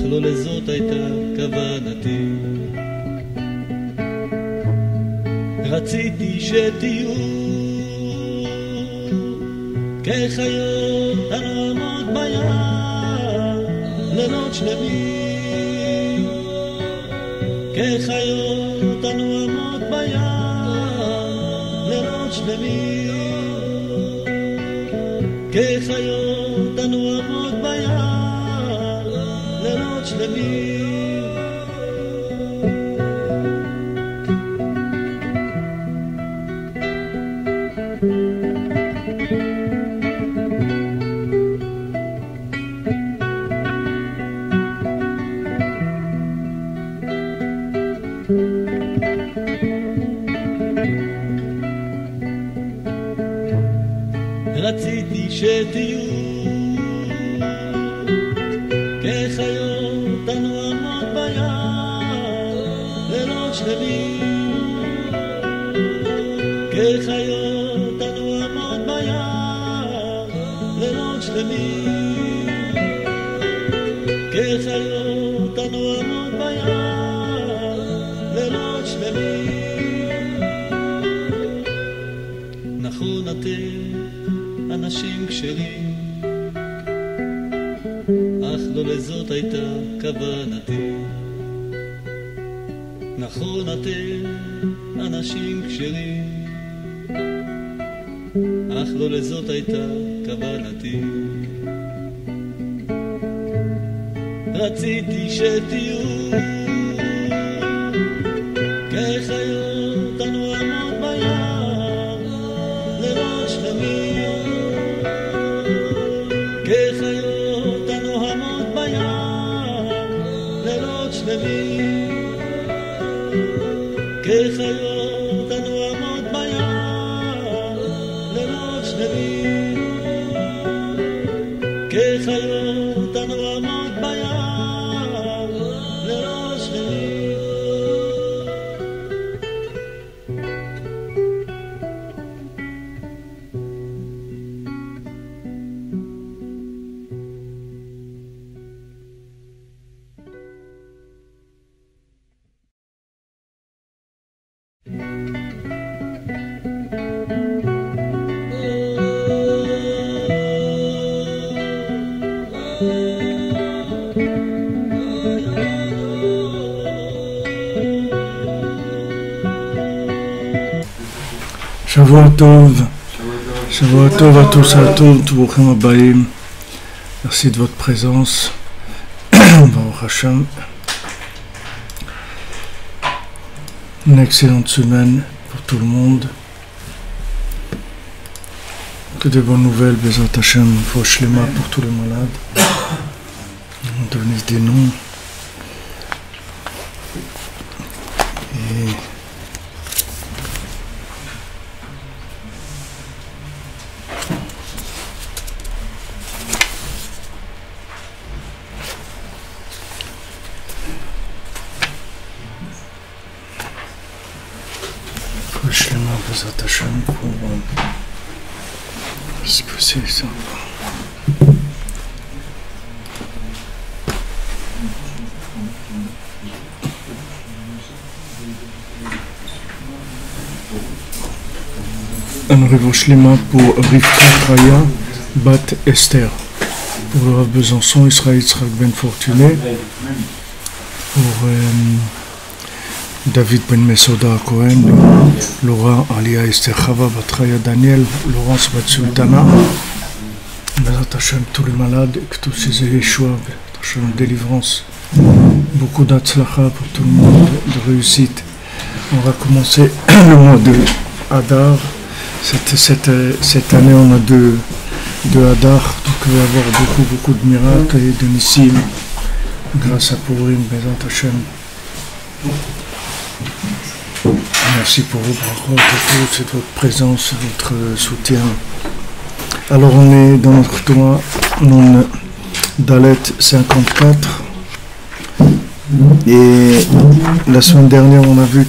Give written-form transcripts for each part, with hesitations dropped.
לא לזאת הייתה כוונתי. רציתי שתהיו כחיות הנועמות בים לילות שלמים, כחיות הנועמות בים לילות שלמים, כחיות הנועמות בים לילות שלמים. רציתי שתהיו כחיות הנועמות בים לילות שלמים, כחיות הנועמות בים לילות שלמים, כחיות הנועמות בים לילות שלמים. נכון אתם אנשים כשרים, אך לא לזאת הייתה כוונתי. נכון אתם אנשים כשרים, אך לא לזאת הייתה כוונתי. רציתי שתהיו כחיות הנועמות בים לילות שלמים, כחיות הנועמות בים לילות שלמים, כחיות הנועמות בים לילות שלמים, כחיות הנועמות בים לילות שלמים. Shavua tov à tous et à toutes, brouchim habayim. Merci de votre présence. Baruch Hashem. Une excellente semaine pour tout le monde. Que de bonnes nouvelles, Bezat Hashem, Foshlema pour tous les malades. On donne des noms. Et Foshlema, Bezat Hashem pour ce que c'est ça. Un rêve shlema pour Rivka Chaya Bat Esther, pour le Rav Besançon Israël Yitzhak Ben Fortuné, pour David Ben Mesoda Cohen, Laura Alia Esther Chava Bat Chaya Daniel, Laurence Bat Sultana, Bezat Hashem tous les malades, que tous ces Yeshua, Bezat Hashem délivrance, beaucoup d'atzlacha pour tout le monde, de réussite. On va commencer le mois de Hadar. Cette année on a deux Hadar, donc il va y avoir beaucoup de miracles et de nissim grâce à Purim, Bezat Hashem. Merci pour vos brachot et tout, c'est votre présence, votre soutien. Alors on est dans notre toit, non Dalet 54. Et la semaine dernière on a vu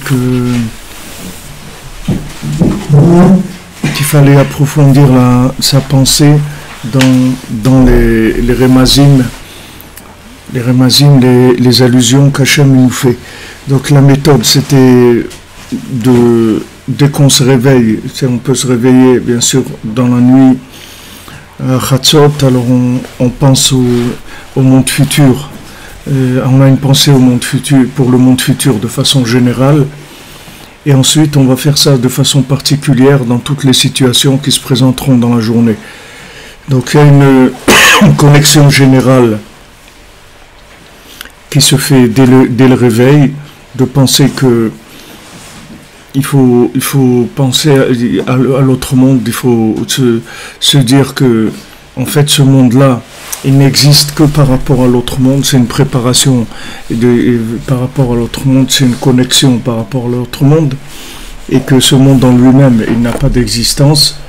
qu'il fallait approfondir sa pensée dans les Remazim les remazim, les allusions qu'Hachem nous fait. Donc la méthode, c'était dès qu'on se réveille, on peut se réveiller bien sûr dans la nuit, Chatzot, alors on pense au monde futur. On a une pensée au monde futur, pour le monde futur de façon générale, et ensuite on va faire ça de façon particulière dans toutes les situations qui se présenteront dans la journée. Donc il y a une connexion générale qui se fait dès le réveil, de penser que il faut penser à l'autre monde, il faut se dire que en fait ce monde-là, il n'existe que par rapport à l'autre monde, c'est une préparation par rapport à l'autre monde, c'est une connexion par rapport à l'autre monde, et que ce monde en lui-même, il n'a pas d'existence,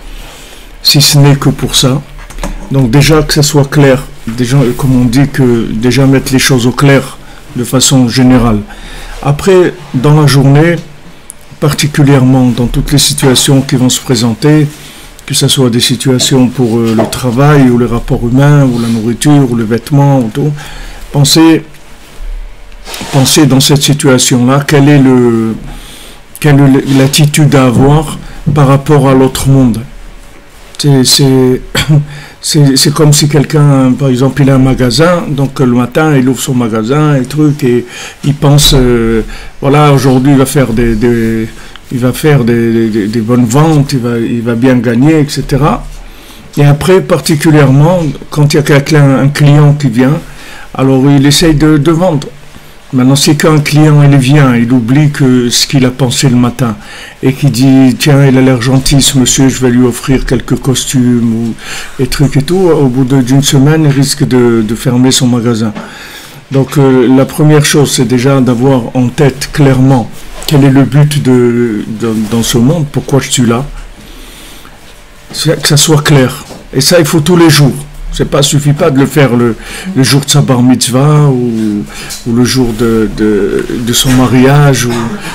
si ce n'est que pour ça. Donc déjà que ça soit clair, déjà, comme on dit, que déjà mettre les choses au clair de façon générale. Après, dans la journée, particulièrement dans toutes les situations qui vont se présenter, que ce soit des situations pour le travail, ou les rapports humains, ou la nourriture, ou les vêtements, ou tout, pensez dans cette situation-là, quelle est l'attitude à avoir par rapport à l'autre monde. C'est comme si quelqu'un, par exemple, il a un magasin, donc le matin, il ouvre son magasin et il pense, voilà, aujourd'hui, il va faire des bonnes ventes, il va bien gagner, etc. Et après, particulièrement, quand il y a un client qui vient, alors il essaye de vendre. Maintenant, si qu'un client il vient, il oublie ce qu'il a pensé le matin et qu'il dit tiens, il a l'air gentil ce monsieur, je vais lui offrir quelques costumes ou des trucs et tout, au bout d'une semaine, il risque de fermer son magasin. Donc la première chose, c'est déjà d'avoir en tête clairement quel est le but dans ce monde, pourquoi je suis là, que ça soit clair. Et ça, il faut tous les jours. Suffit pas de le faire le jour de sa bar mitzvah ou le jour de son mariage.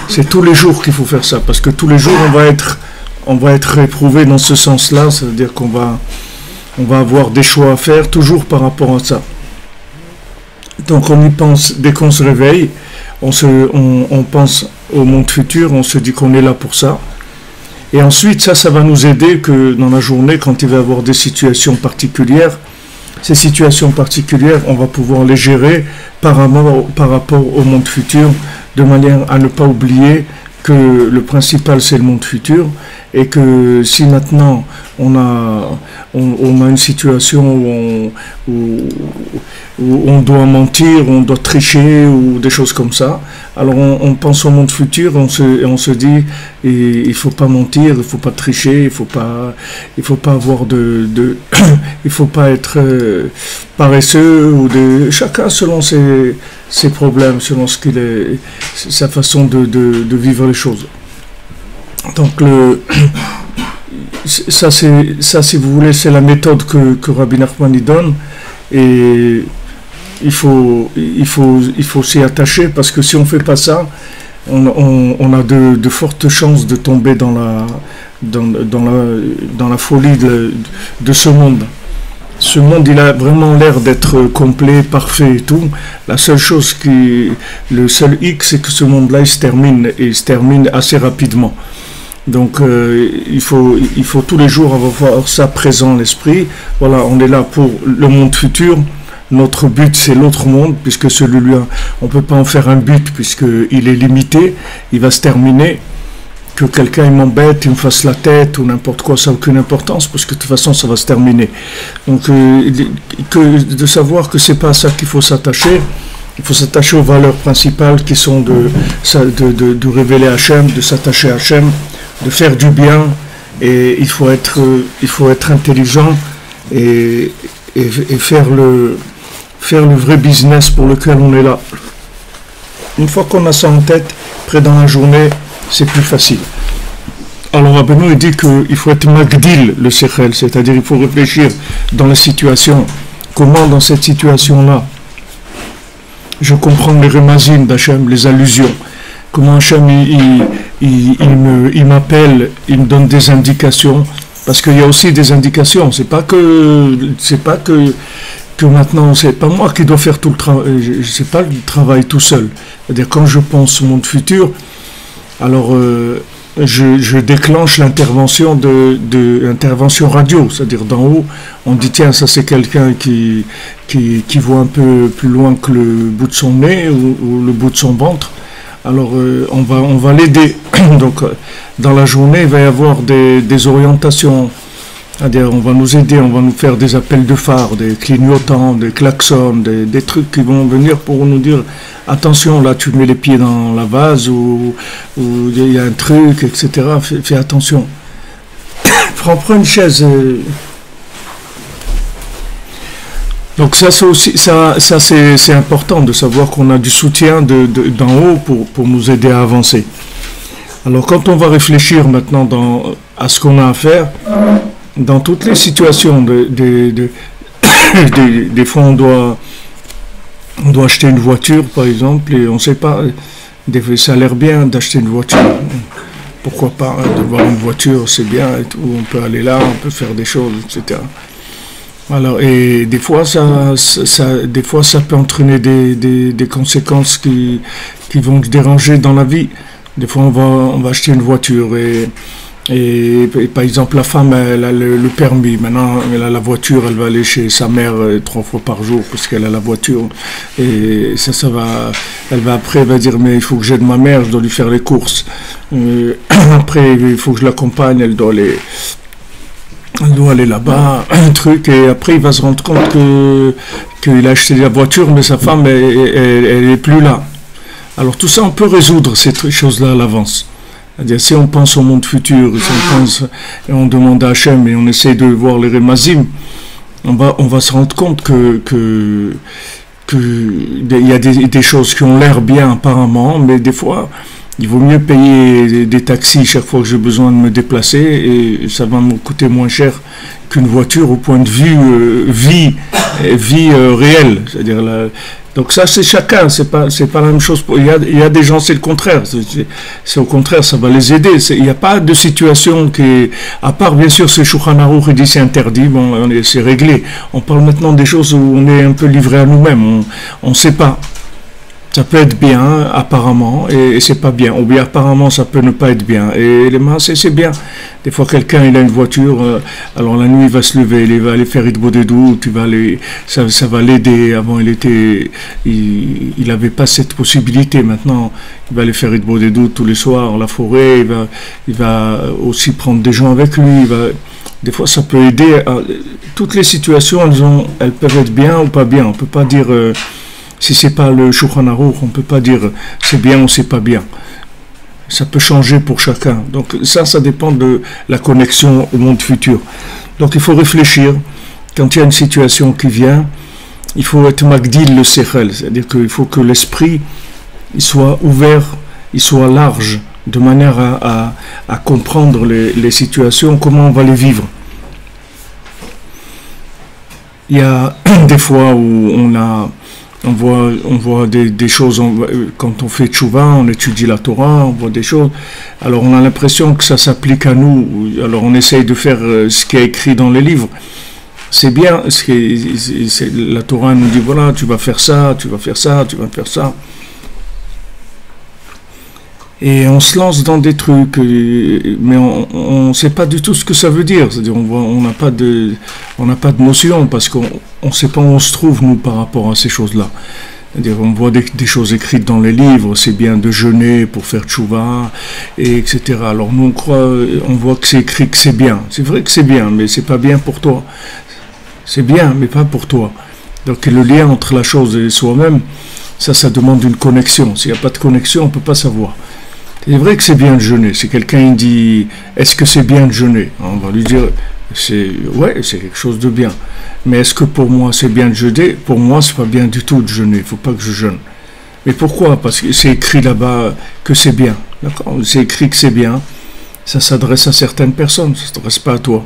C'est tous les jours qu'il faut faire ça, parce que tous les jours on va être réprouvé dans ce sens-là, c'est-à-dire qu'on va avoir des choix à faire toujours par rapport à ça. Donc on y pense dès qu'on se réveille, on pense au monde futur, on se dit qu'on est là pour ça. Et ensuite, ça va nous aider que dans la journée, quand il va y avoir des situations particulières, ces situations particulières, on va pouvoir les gérer par rapport au monde futur, de manière à ne pas oublier que le principal, c'est le monde futur, et que si maintenant on a une situation où on doit mentir, on doit tricher ou des choses comme ça, alors on pense au monde futur, on se dit il faut pas mentir, il faut pas tricher, il faut pas avoir il faut pas être paresseux chacun selon ses problèmes, selon sa façon de vivre les choses. Donc ça si vous voulez, c'est la méthode que Rabbi Nachman y donne, et il faut s'y attacher, parce que si on fait pas ça, on a de fortes chances de tomber dans la folie de ce monde. Ce monde, il a vraiment l'air d'être complet, parfait et tout. La seule chose le seul hic, c'est que ce monde-là, il se termine assez rapidement. Donc il faut tous les jours avoir ça présent à l'esprit. Voilà, on est là pour le monde futur. Notre but, c'est l'autre monde, puisque celui-là, on ne peut pas en faire un but, puisqu'il est limité, il va se terminer. Que quelqu'un il m'embête, il me fasse la tête ou n'importe quoi, ça n'a aucune importance, parce que de toute façon, ça va se terminer. Donc, de savoir que c'est pas à ça qu'il faut s'attacher. Il faut s'attacher aux valeurs principales qui sont de révéler Hachem, de s'attacher à Hachem, de faire du bien, et il faut être intelligent et faire le vrai business pour lequel on est là. Une fois qu'on a ça en tête, après dans la journée, c'est plus facile. Alors Rabbeinu il dit qu'il faut être magdil le sechel, c'est-à-dire il faut réfléchir dans la situation, comment dans cette situation-là je comprends les remazim d'Hachem, les allusions, comment Hachem il m'appelle, il me donne des indications, parce qu'il y a aussi des indications, c'est pas que que maintenant, c'est pas moi qui dois faire tout le travail, c'est pas le travail tout seul. C'est-à-dire, quand je pense au monde futur, alors je déclenche l'intervention intervention radio, c'est-à-dire d'en haut, on dit tiens, ça c'est quelqu'un qui voit un peu plus loin que le bout de son nez ou le bout de son ventre. Alors on va l'aider. Donc dans la journée, il va y avoir des orientations. C'est-à-dire, on va nous aider, on va nous faire des appels de phare, des clignotants, des klaxons, des trucs qui vont venir pour nous dire attention, là tu mets les pieds dans la vase ou il y a un truc, etc. Fais attention. Prends une chaise. Donc ça c'est aussi c'est important de savoir qu'on a du soutien d'en haut pour nous aider à avancer. Alors quand on va réfléchir maintenant à ce qu'on a à faire, dans toutes les situations, des fois on doit acheter une voiture par exemple et on ne sait pas, ça a l'air bien d'acheter une voiture, pourquoi pas, de voir une voiture c'est bien et tout, on peut aller là, on peut faire des choses, etc. Alors, et des fois ça peut entraîner des conséquences qui vont déranger dans la vie. Des fois on va acheter une voiture et par exemple, la femme, elle a le permis. Maintenant, elle a la voiture, elle va aller chez sa mère 3 fois par jour parce qu'elle a la voiture. Et elle va dire, mais il faut que j'aide ma mère, je dois lui faire les courses. Après, il faut que je l'accompagne, elle doit aller là-bas, un truc. Et après, il va se rendre compte qu'il a acheté la voiture, mais sa femme, elle n'est plus là. Alors tout ça, on peut résoudre ces choses-là à l'avance. C'est-à-dire, si on pense au monde futur, si on pense et on demande à Hachem et on essaie de voir les Remazim, on va se rendre compte que il y a des choses qui ont l'air bien apparemment, mais des fois, il vaut mieux payer des taxis chaque fois que j'ai besoin de me déplacer et ça va me coûter moins cher qu'une voiture au point de vue vie réelle. C'est-à-dire donc ça c'est chacun, c'est pas la même chose. Il y a des gens c'est le contraire, c'est au contraire ça va les aider. Il n'y a pas de situation qui, à part bien sûr ce Shulchan Aruch il dit c'est interdit, bon c'est réglé. On parle maintenant des choses où on est un peu livré à nous-mêmes, on sait pas. Ça peut être bien, apparemment, et c'est pas bien. Ou bien, apparemment, ça peut ne pas être bien. Et les mains, c'est bien. Des fois, quelqu'un, il a une voiture, alors la nuit, il va se lever, il va aller faire Hitbodedut, ça va l'aider. Avant, il n'avait pas cette possibilité. Maintenant, il va aller faire Hitbodedut tous les soirs, la forêt, il va aussi prendre des gens avec lui, des fois, ça peut aider. Toutes les situations, elles peuvent être bien ou pas bien. On peut pas dire... si c'est pas le Shulchan Aruch, on peut pas dire c'est bien ou c'est pas bien. Ça peut changer pour chacun. Donc ça dépend de la connexion au monde futur. Donc il faut réfléchir. Quand il y a une situation qui vient, il faut être magdil le sechel, c'est-à-dire qu'il faut que l'esprit il soit ouvert, il soit large, de manière à comprendre les situations, comment on va les vivre. Il y a des fois où on voit des choses, quand on fait tchouva, on étudie la Torah, on voit des choses, alors on a l'impression que ça s'applique à nous, alors on essaye de faire ce qui est écrit dans les livres. C'est bien, la Torah nous dit, voilà, tu vas faire ça, tu vas faire ça, tu vas faire ça. Et on se lance dans des trucs, mais on ne sait pas du tout ce que ça veut dire. C'est-à-dire, on n'a pas de notion, parce qu'on ne sait pas où on se trouve, nous, par rapport à ces choses-là. C'est-à-dire, on voit des choses écrites dans les livres, c'est bien de jeûner pour faire tchouva, etc. Alors, nous, on voit que c'est écrit que c'est bien. C'est vrai que c'est bien, mais c'est pas bien pour toi. C'est bien, mais pas pour toi. Donc, le lien entre la chose et soi-même, ça demande une connexion. S'il n'y a pas de connexion, on ne peut pas savoir. C'est vrai que c'est bien de jeûner. Si quelqu'un dit « Est-ce que c'est bien de jeûner ?» On va lui dire « Ouais, c'est quelque chose de bien. Mais est-ce que pour moi c'est bien de jeûner ? Pour moi, c'est pas bien du tout de jeûner. Il ne faut pas que je jeûne. Mais pourquoi ? Parce que c'est écrit là-bas que c'est bien. D'accord ? C'est écrit que c'est bien. Ça s'adresse à certaines personnes. Ça ne s'adresse pas à toi.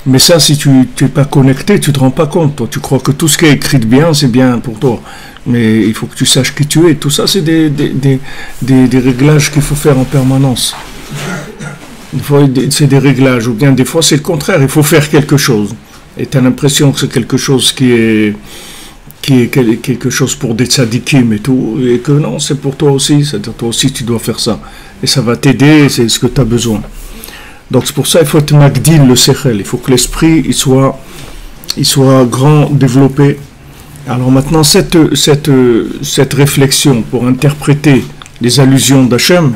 Mais ça, si tu n'es pas connecté, tu ne te rends pas compte. Toi, tu crois que tout ce qui est écrit de bien, c'est bien pour toi. Mais il faut que tu saches qui tu es. Tout ça, c'est des réglages qu'il faut faire en permanence. Des fois, c'est des réglages. Ou bien des fois, c'est le contraire. Il faut faire quelque chose. et tu as l'impression que c'est quelque chose qui est quelque chose pour des tzadikim et tout, et que non, c'est pour toi aussi, c'est-à-dire toi aussi tu dois faire ça, et ça va t'aider, c'est ce que tu as besoin. Donc c'est pour ça il faut être magdil le sechel, il faut que l'esprit il soit grand, développé. Alors maintenant cette réflexion pour interpréter les allusions d'Hachem,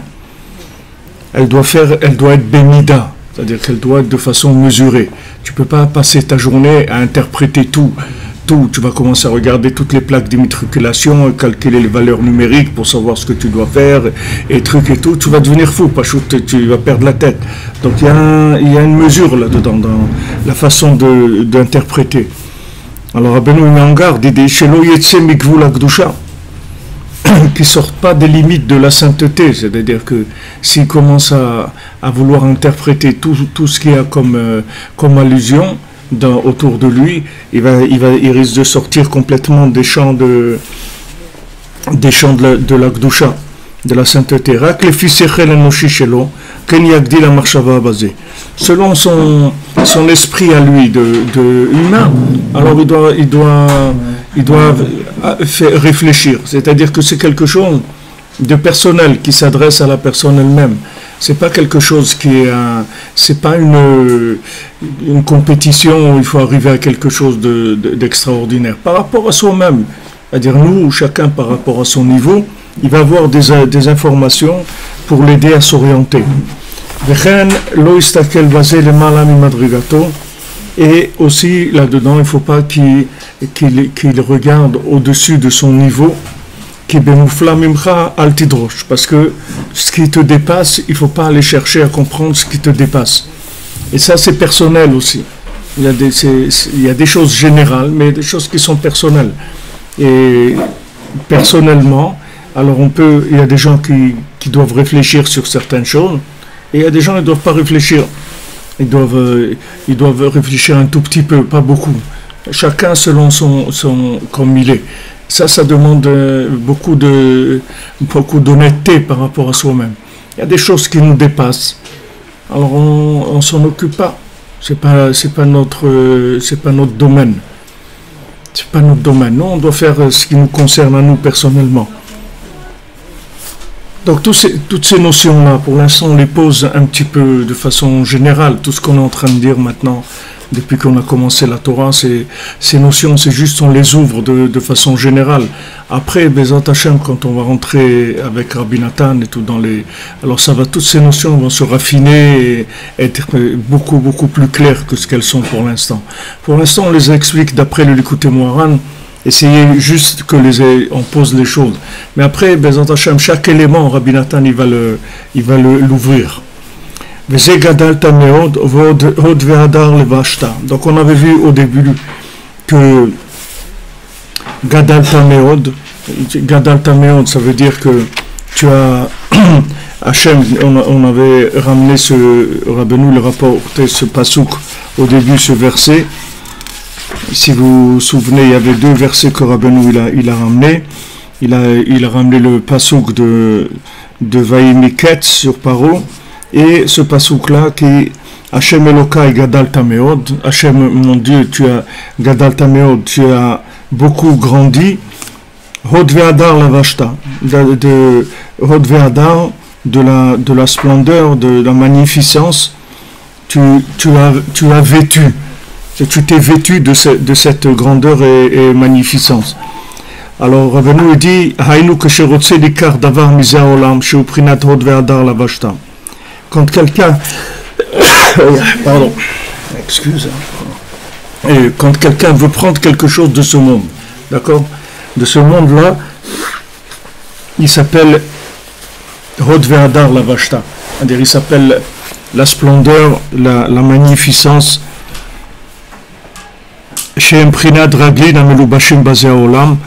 elle doit être bénida, c'est-à-dire qu'elle doit être de façon mesurée. Tu peux pas passer ta journée à interpréter tout. Tu vas commencer à regarder toutes les plaques d'immatriculation, calculer les valeurs numériques pour savoir ce que tu dois faire, et trucs et tout. Tu vas devenir fou, tu vas perdre la tête. Donc il y a une mesure là-dedans, dans la façon d'interpréter. Alors Rabbeinu met en garde, il dit Shelo yetse mikvul hakdusha, qui ne sortent pas des limites de la sainteté, c'est-à-dire que s'il commence à vouloir interpréter tout ce qu'il y a comme allusion autour de lui, il risque de sortir complètement des champs de la Gdusha, de la sainteté. Selon son esprit à lui de humain, alors il doit faire réfléchir, c'est-à-dire que c'est quelque chose de personnel qui s'adresse à la personne elle-même. C'est pas quelque chose c'est pas une compétition où il faut arriver à quelque chose d'extraordinaire. Par rapport à soi-même, c'est-à-dire nous, chacun par rapport à son niveau, il va avoir des informations pour l'aider à s'orienter. Et aussi là-dedans, il ne faut pas qu'il regarde au-dessus de son niveau. Parce que ce qui te dépasse, il ne faut pas aller chercher à comprendre ce qui te dépasse. Et ça, c'est personnel aussi. Il y a des choses générales, mais des choses qui sont personnelles. Et personnellement, alors il y a des gens qui doivent réfléchir sur certaines choses, et il y a des gens qui ne doivent pas réfléchir. Ils doivent réfléchir un tout petit peu, pas beaucoup. Chacun selon comme il est. Ça demande beaucoup d'honnêteté par rapport à soi-même. Il y a des choses qui nous dépassent. Alors on s'en occupe pas. C'est pas notre domaine. C'est pas notre domaine. Nous, on doit faire ce qui nous concerne à nous personnellement. Donc toutes ces notions-là, pour l'instant, on les pose un petit peu de façon générale. Tout ce qu'on est en train de dire maintenant, depuis qu'on a commencé la Torah, ces notions, c'est juste on les ouvre de façon générale. Après, Bezat Hashem, quand on va rentrer avec Rabbi Nathan et tout alors toutes ces notions vont se raffiner et être beaucoup, beaucoup plus claires que ce qu'elles sont pour l'instant. Pour l'instant, on les explique d'après le Likutei Moharan. Essayez juste on pose les choses. Mais après, Bezat Hashem, chaque élément, Rabbi Nathan, il va l'ouvrir. Donc on avait vu au début que Gadalta Meod, ça veut dire que tu as Hachem, on avait ramené Rabbeinu le rapporté ce pasouk au début, ce verset. Si vous vous souvenez, il y avait deux versets que Rabbeinu il a ramené. Il a ramené le pasouk de Vaïmiket sur Paro. Et ce pasouk-là qui Hachem Elokai Gadal Tameod, Hachem mon Dieu, tu as Gadal Tameod, tu as beaucoup grandi. Hod Ve'adar la Vashta, Hod Ve'adar, de la splendeur, de la magnificence, tu as vêtu, tu t'es vêtu de cette grandeur et magnificence. Alors Rabbeinu dit Haïnu Kesherotse Likar Davar Miza Olam Sheuprinat Hod Ve'adar la Vashta. Quand quelqu'un quand quelqu'un veut prendre quelque chose de ce monde, d'accord, de ce monde-là, il s'appelle Hod Ve'adar la Vashta, c'est-à-dire il s'appelle la splendeur, la magnificence, Shem Prinad Raglin Amelubashim Bazeh Olam,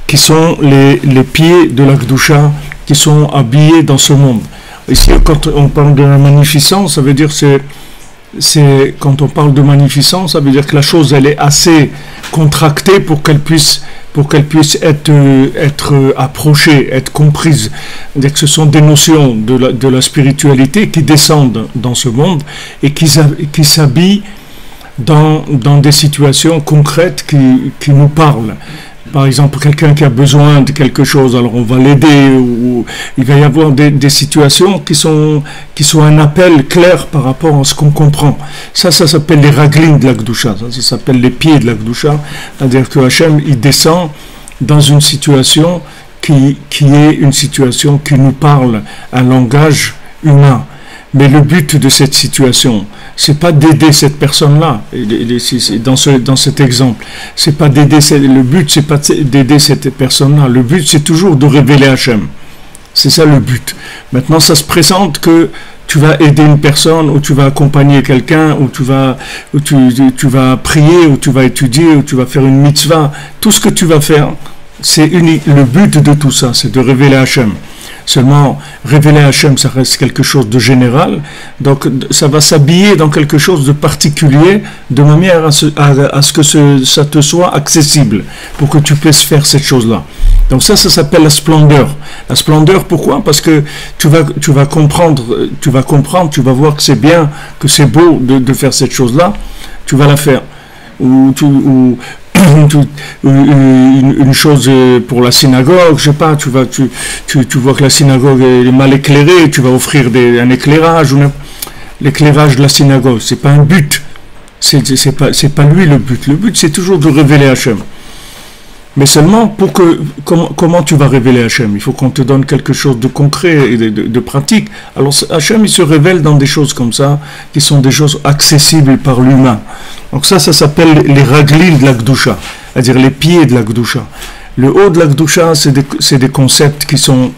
qui sont les pieds de la Gdusha, qui sont habillés dans ce monde. Ici, quand on parle de la magnificence, ça veut dire quand on parle de magnificence, ça veut dire que la chose elle est assez contractée pour qu'elle puisse être approchée, être comprise. C'est-à-dire que ce sont des notions de la spiritualité qui descendent dans ce monde et qui s'habillent dans des situations concrètes qui nous parlent. Par exemple, quelqu'un qui a besoin de quelque chose, alors on va l'aider, ou il va y avoir des situations qui sont un appel clair par rapport à ce qu'on comprend. Ça s'appelle les raglines de la Gdusha, ça s'appelle les pieds de la Gdusha, c'est-à-dire que Hachem, il descend dans une situation qui est une situation qui nous parle un langage humain. Mais le but de cette situation, c'est pas d'aider cette personne-là. Dans cet exemple, c'est pas d'aider. Le but, c'est pas d'aider cette personne-là. Le but, c'est toujours de révéler Hachem. C'est ça le but. Maintenant, ça se présente que tu vas aider une personne, ou tu vas accompagner quelqu'un, ou tu vas prier, ou tu vas étudier, ou tu vas faire une mitzvah. Tout ce que tu vas faire, c'est unique. Le but de tout ça, c'est de révéler Hachem. Seulement, révéler Hachem, ça reste quelque chose de général, donc ça va s'habiller dans quelque chose de particulier, de manière à ce que ça te soit accessible, pour que tu puisses faire cette chose-là. Donc ça s'appelle la splendeur. La splendeur, pourquoi? Parce que tu vas comprendre, tu vas voir que c'est bien, que c'est beau de faire cette chose-là, tu vas la faire. Une chose pour la synagogue, je sais pas, tu vois que la synagogue est mal éclairée, tu vas offrir un éclairage, l'éclairage de la synagogue, c'est pas un but, c'est pas lui le but c'est toujours de révéler Hachem. Mais seulement comment tu vas révéler Hachem? Il faut qu'on te donne quelque chose de concret et de pratique. Alors Hachem, il se révèle dans des choses comme ça, qui sont des choses accessibles par l'humain. Donc ça s'appelle les raglil de la Gdusha, c'est-à-dire les pieds de la Gdusha. Le haut de la Gdusha, c'est des concepts qui sont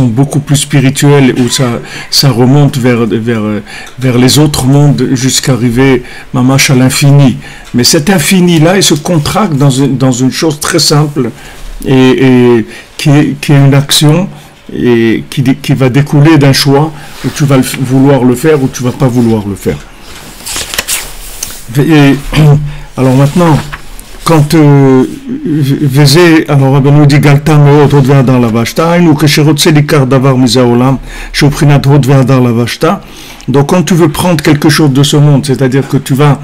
beaucoup plus spirituels, où ça remonte vers les autres mondes jusqu'à arriver mamash à l'infini. Mais cet infini-là, il se contracte dans une chose très simple et qui est une action et qui va découler d'un choix où tu vas vouloir le faire ou tu vas pas vouloir le faire. Et, alors maintenant, quand alors Rabbi nous dit Galta meod hod ve'adar lavashta, ou que sherotze likar davar mize haolam, shoprinat hod ve'adar lavashta. Donc quand tu veux prendre quelque chose de ce monde, c'est-à-dire que tu vas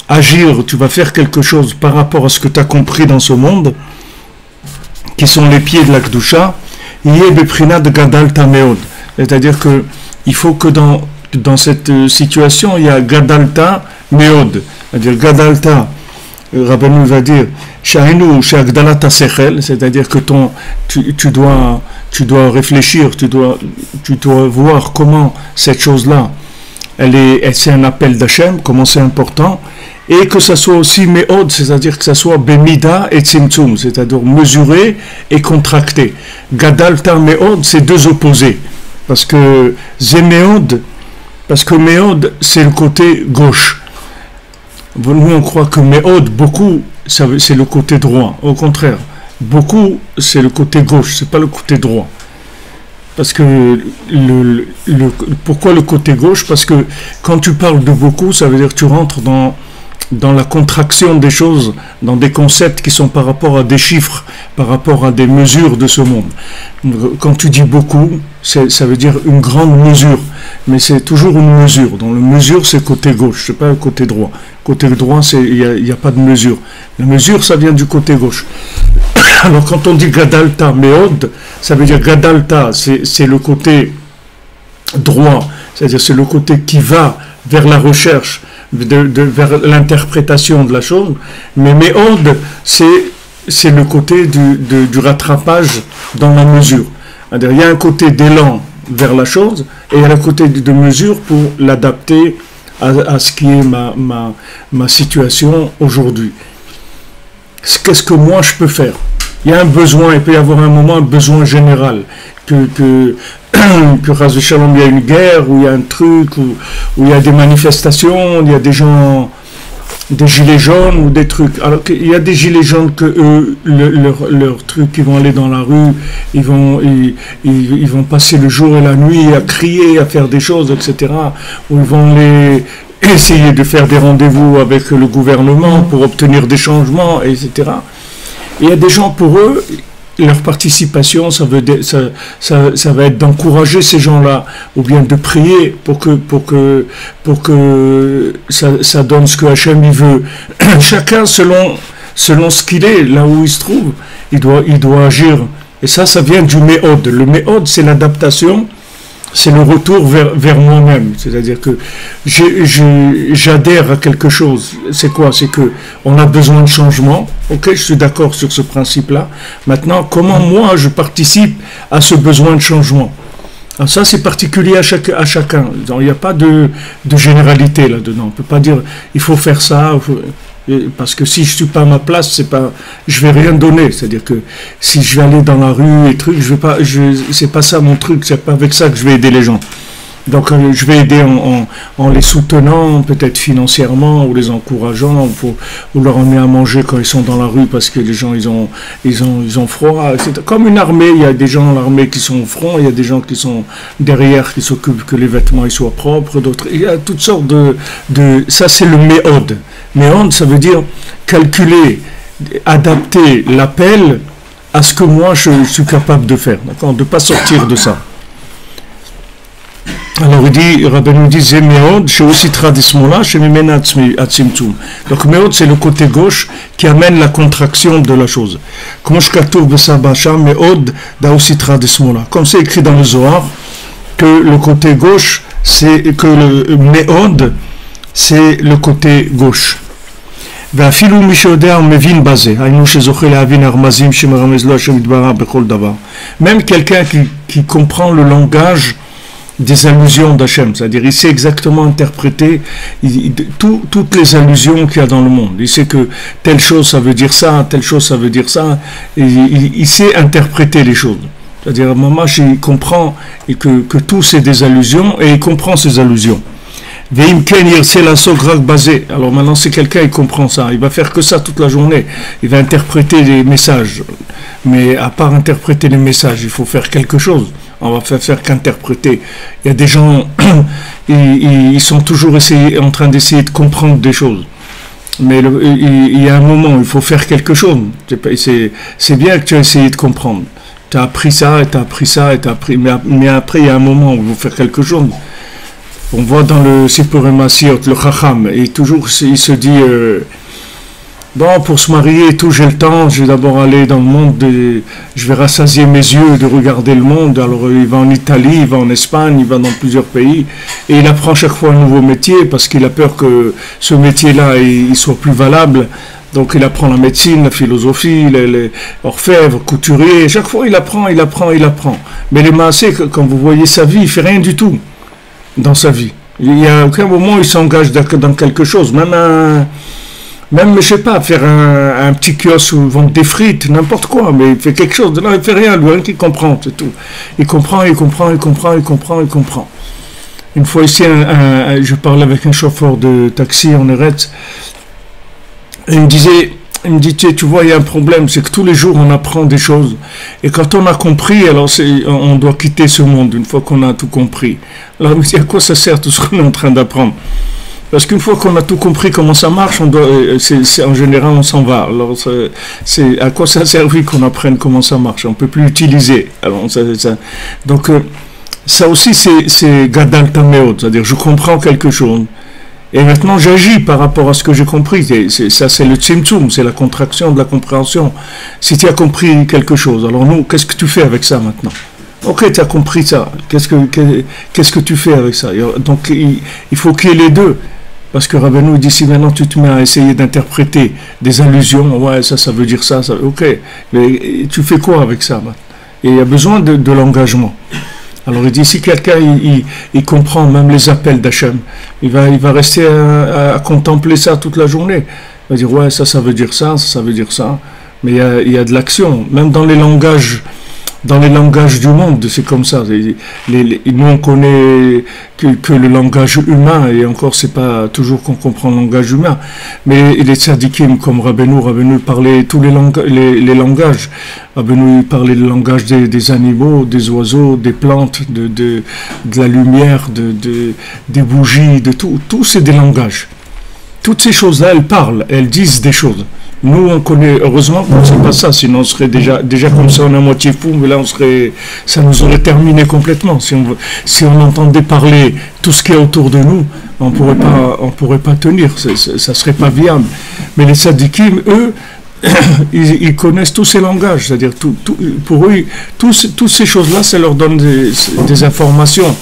agir, tu vas faire quelque chose par rapport à ce que tu as compris dans ce monde, qui sont les pieds de la Kedusha, yeh beprinat gadalta meod. C'est-à-dire que il faut que dans cette situation, il y a gadalta meod. C'est-à-dire gadalta, Rabbeinu va dire Shahinu Shagdalata Sechel, c'est-à-dire que tu dois réfléchir, tu dois voir comment cette chose-là, c'est un appel d'Hachem, comment c'est important, et que ça soit aussi Meod, c'est-à-dire que ça soit Bemida et Tzimtzum, c'est-à-dire mesuré et contracté. Gadalta Meod, c'est deux opposés, parce que Meod, c'est le côté gauche. Nous, on croit que Meod, beaucoup, c'est le côté droit. Au contraire, beaucoup, c'est le côté gauche, c'est pas le côté droit. Parce que, pourquoi le côté gauche? Parce que quand tu parles de beaucoup, ça veut dire que tu rentres dans la contraction des choses, dans des concepts qui sont par rapport à des chiffres, par rapport à des mesures de ce monde. Quand tu dis beaucoup, ça veut dire une grande mesure, mais c'est toujours une mesure. Donc la mesure, c'est côté gauche, c'est pas le côté droit. Côté droit, il n'y a pas de mesure. La mesure, ça vient du côté gauche. Alors quand on dit Gadalta Meod, ça veut dire Gadalta, c'est le côté droit, c'est-à-dire c'est le côté qui va vers la recherche, vers l'interprétation de la chose, mais Meod, c'est le côté du rattrapage dans la mesure. C'est-à-dire, il y a un côté d'élan vers la chose, et il y a un côté de mesure pour l'adapter à ce qui est ma situation aujourd'hui. Qu'est-ce que moi je peux faire? Il y a un besoin, il peut y avoir un moment, un besoin général, que Ras Shalom, il y a une guerre, ou il y a un truc, où il y a des manifestations, il y a des gens, des gilets jaunes, ou des trucs. Alors qu'il y a des gilets jaunes que eux, leur truc, ils vont aller dans la rue, ils vont passer le jour et la nuit à crier, à faire des choses, etc. Ou ils vont essayer de faire des rendez-vous avec le gouvernement pour obtenir des changements, etc. Il y a des gens, pour eux, leur participation, ça va être d'encourager ces gens-là, ou bien de prier pour que ça donne ce que Hachem il veut. Chacun selon ce qu'il est, là où il se trouve, il doit agir. Et ça vient du méhod. Le méhod, c'est l'adaptation, c'est le retour vers moi-même. C'est-à-dire que j'adhère à quelque chose. C'est quoi? C'est que on a besoin de changement. Ok, je suis d'accord sur ce principe-là. Maintenant, comment moi je participe à ce besoin de changement? Alors ça, c'est particulier à chacun. Il n'y a pas de généralité là-dedans. On ne peut pas dire il faut faire ça. Parce que si je suis pas à ma place, je vais rien donner. C'est-à-dire que si je vais aller dans la rue et trucs, c'est pas ça mon truc. C'est pas avec ça que je vais aider les gens. Donc je vais aider en les soutenant, peut-être financièrement, ou les encourageant, ou leur emmener à manger quand ils sont dans la rue, parce que les gens ils ont froid. C'est comme une armée. Il y a des gens dans l'armée qui sont au front, il y a des gens qui sont derrière, qui s'occupent que les vêtements ils soient propres. D'autres, il y a toutes sortes de ça c'est le méhod. Méhod, ça veut dire calculer, adapter l'appel à ce que moi je suis capable de faire, d'accord, de ne pas sortir de ça. Alors il dit, Rabbeinu dit, c'est méhod, chez aussi tradismola, chez mimena atzimtzum. Donc méhod, c'est le côté gauche qui amène la contraction de la chose. Comme c'est écrit dans le Zohar, que le côté gauche, que le méhod, c'est le côté gauche. Même quelqu'un qui comprend le langage des allusions d'Hachem, c'est-à-dire il sait exactement interpréter toutes les allusions qu'il y a dans le monde. Il sait que telle chose ça veut dire ça, telle chose ça veut dire ça, et il sait interpréter les choses. C'est-à-dire Mamash il comprend que tout c'est des allusions, et il comprend ces allusions. Alors maintenant c'est quelqu'un, il comprend ça, il va faire que ça toute la journée, il va interpréter les messages, mais à part interpréter les messages, il faut faire quelque chose. On va faire qu'interpréter. Il y a des gens, ils sont toujours en train d'essayer de comprendre des choses. Mais il y a un moment où il faut faire quelque chose. C'est bien que tu as essayé de comprendre. Tu as appris ça, et tu as appris ça, et tu as appris. Mais après, il y a un moment où il faut faire quelque chose. On voit dans le Sipurim Masiot, le Chacham, et toujours il se dit bon, pour se marier et tout, j'ai le temps, je vais d'abord aller dans le monde, je vais rassasier mes yeux de regarder le monde. Alors il va en Italie, il va en Espagne, il va dans plusieurs pays, et il apprend chaque fois un nouveau métier, parce qu'il a peur que ce métier-là il soit plus valable. Donc il apprend la médecine, la philosophie, les orfèvres, couturiers, chaque fois il apprend. Mais les maasés, quand vous voyez sa vie, il fait rien du tout dans sa vie. Il n'y a aucun moment où il s'engage dans quelque chose, même je sais pas, faire un petit kiosque où ils vendent des frites, n'importe quoi, mais il fait quelque chose. Non, il fait rien, lui, rien qu'il comprend, c'est tout. Il comprend. Une fois ici, je parlais avec un chauffeur de taxi en Eretz, et il me dit, tu vois, il y a un problème, c'est que tous les jours on apprend des choses, et quand on a compris, alors on doit quitter ce monde une fois qu'on a tout compris. Alors il me dit, à quoi ça sert tout ce qu'on est en train d'apprendre? Parce qu'une fois qu'on a tout compris comment ça marche, en général on s'en va. Alors c'est à quoi ça a servi qu'on apprenne comment ça marche? On ne peut plus l'utiliser. Alors donc ça aussi c'est gadal tameot, c'est-à-dire je comprends quelque chose. Et maintenant j'agis par rapport à ce que j'ai compris. Ça c'est le tzimtzum, c'est la contraction de la compréhension. Si tu as compris quelque chose, alors nous, qu'est-ce que tu fais avec ça maintenant? Ok, tu as compris ça. Qu'est-ce que tu fais avec ça? Donc il faut qu'il y ait les deux. Parce que Rabbeinu dit, si maintenant tu te mets à essayer d'interpréter des allusions, ouais, ça veut dire ça, ok, mais tu fais quoi avec ça? Et il y a besoin de l'engagement. Alors il dit, si quelqu'un il comprend même les appels d'Hachem, il va rester à contempler ça toute la journée. Il va dire, ouais, ça veut dire ça, ça veut dire ça. Mais il y a de l'action, même dans les langages du monde, c'est comme ça. Nous, on connaît que le langage humain, et encore, c'est pas toujours qu'on comprend le langage humain. Mais les tzadikim, comme Rabbeinu parlait tous les langages. Rabbeinu parlait le langage des animaux, des oiseaux, des plantes, de la lumière, des bougies, de tout. Tout, c'est des langages. Toutes ces choses-là, elles parlent, elles disent des choses. Nous, on connaît, heureusement qu'on ne sait pas ça, sinon on serait déjà comme ça, on est à moitié fou, mais là, ça nous aurait terminé complètement. Si on entendait parler tout ce qui est autour de nous, on pourrait pas tenir, ça serait pas viable. Mais les tzadikim, eux, ils connaissent tous ces langages, c'est-à-dire pour eux, toutes ces choses-là, ça leur donne des informations.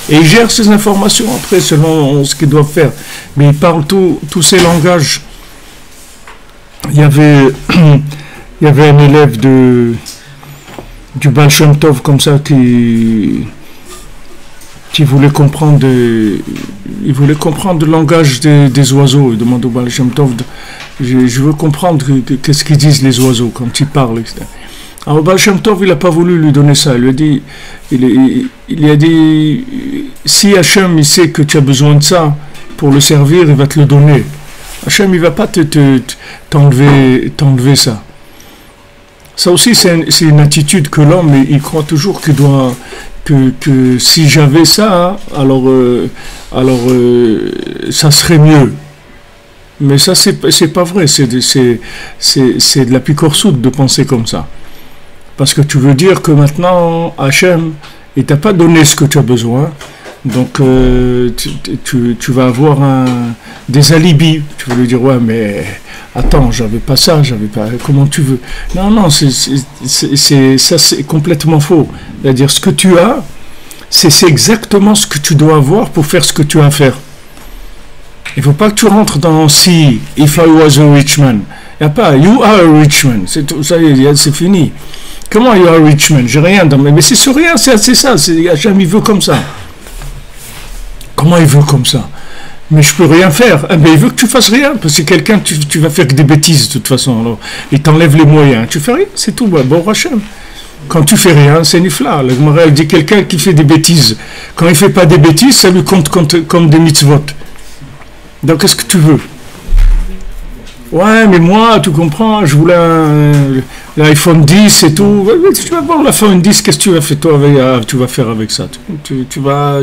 Et ils gèrent ces informations après selon ce qu'ils doivent faire. Mais ils parlent tous ces langages. Il y avait un élève du Baal Shem Tov comme ça qui voulait comprendre le langage des oiseaux. Il demande au Baal Shem Tov, je veux comprendre qu'est-ce qu'ils disent les oiseaux quand ils parlent, etc. Alors Baal Shem Tov, il n'a pas voulu lui donner ça. Il lui a dit, si Hachem il sait que tu as besoin de ça pour le servir, il va te le donner. Hachem, il ne va pas t'enlever ça. Ça aussi, c'est une attitude que l'homme, il croit toujours qu'il doit, que si j'avais ça, alors ça serait mieux. Mais ça, c'est pas vrai. C'est de la picorsoute de penser comme ça. Parce que tu veux dire que maintenant, Hachem, il t'a pas donné ce que tu as besoin, donc tu vas avoir des alibis. Tu veux lui dire, ouais, mais attends, j'avais pas ça, comment tu veux? Non, ça c'est complètement faux. C'est-à-dire, ce que tu as, c'est exactement ce que tu dois avoir pour faire ce que tu as à faire. Il ne faut pas que tu rentres dans si, if I was a rich man. Il n'y a pas, you are a rich man. C'est tout, ça y est, c'est fini. Comment you are a rich man? J'ai rien dans mais c'est sur rien, c'est ça. Hachem, il veut comme ça. Comment il veut comme ça? Mais je peux rien faire. Mais il veut que tu fasses rien. Parce que quelqu'un, tu vas faire que des bêtises de toute façon. Alors, il t'enlève les moyens. Tu fais rien, c'est tout. Bon, Hachem. Quand tu fais rien, c'est nifla. Le Gemara dit quelqu'un qui fait des bêtises. Quand il ne fait pas des bêtises, ça lui compte comme des mitzvot. Donc, qu'est-ce que tu veux? Ouais, mais moi, tu comprends, je voulais l'iPhone 10 et tout. Tu vas voir l'iPhone 10, qu'est-ce que tu vas faire, toi, tu vas faire avec ça?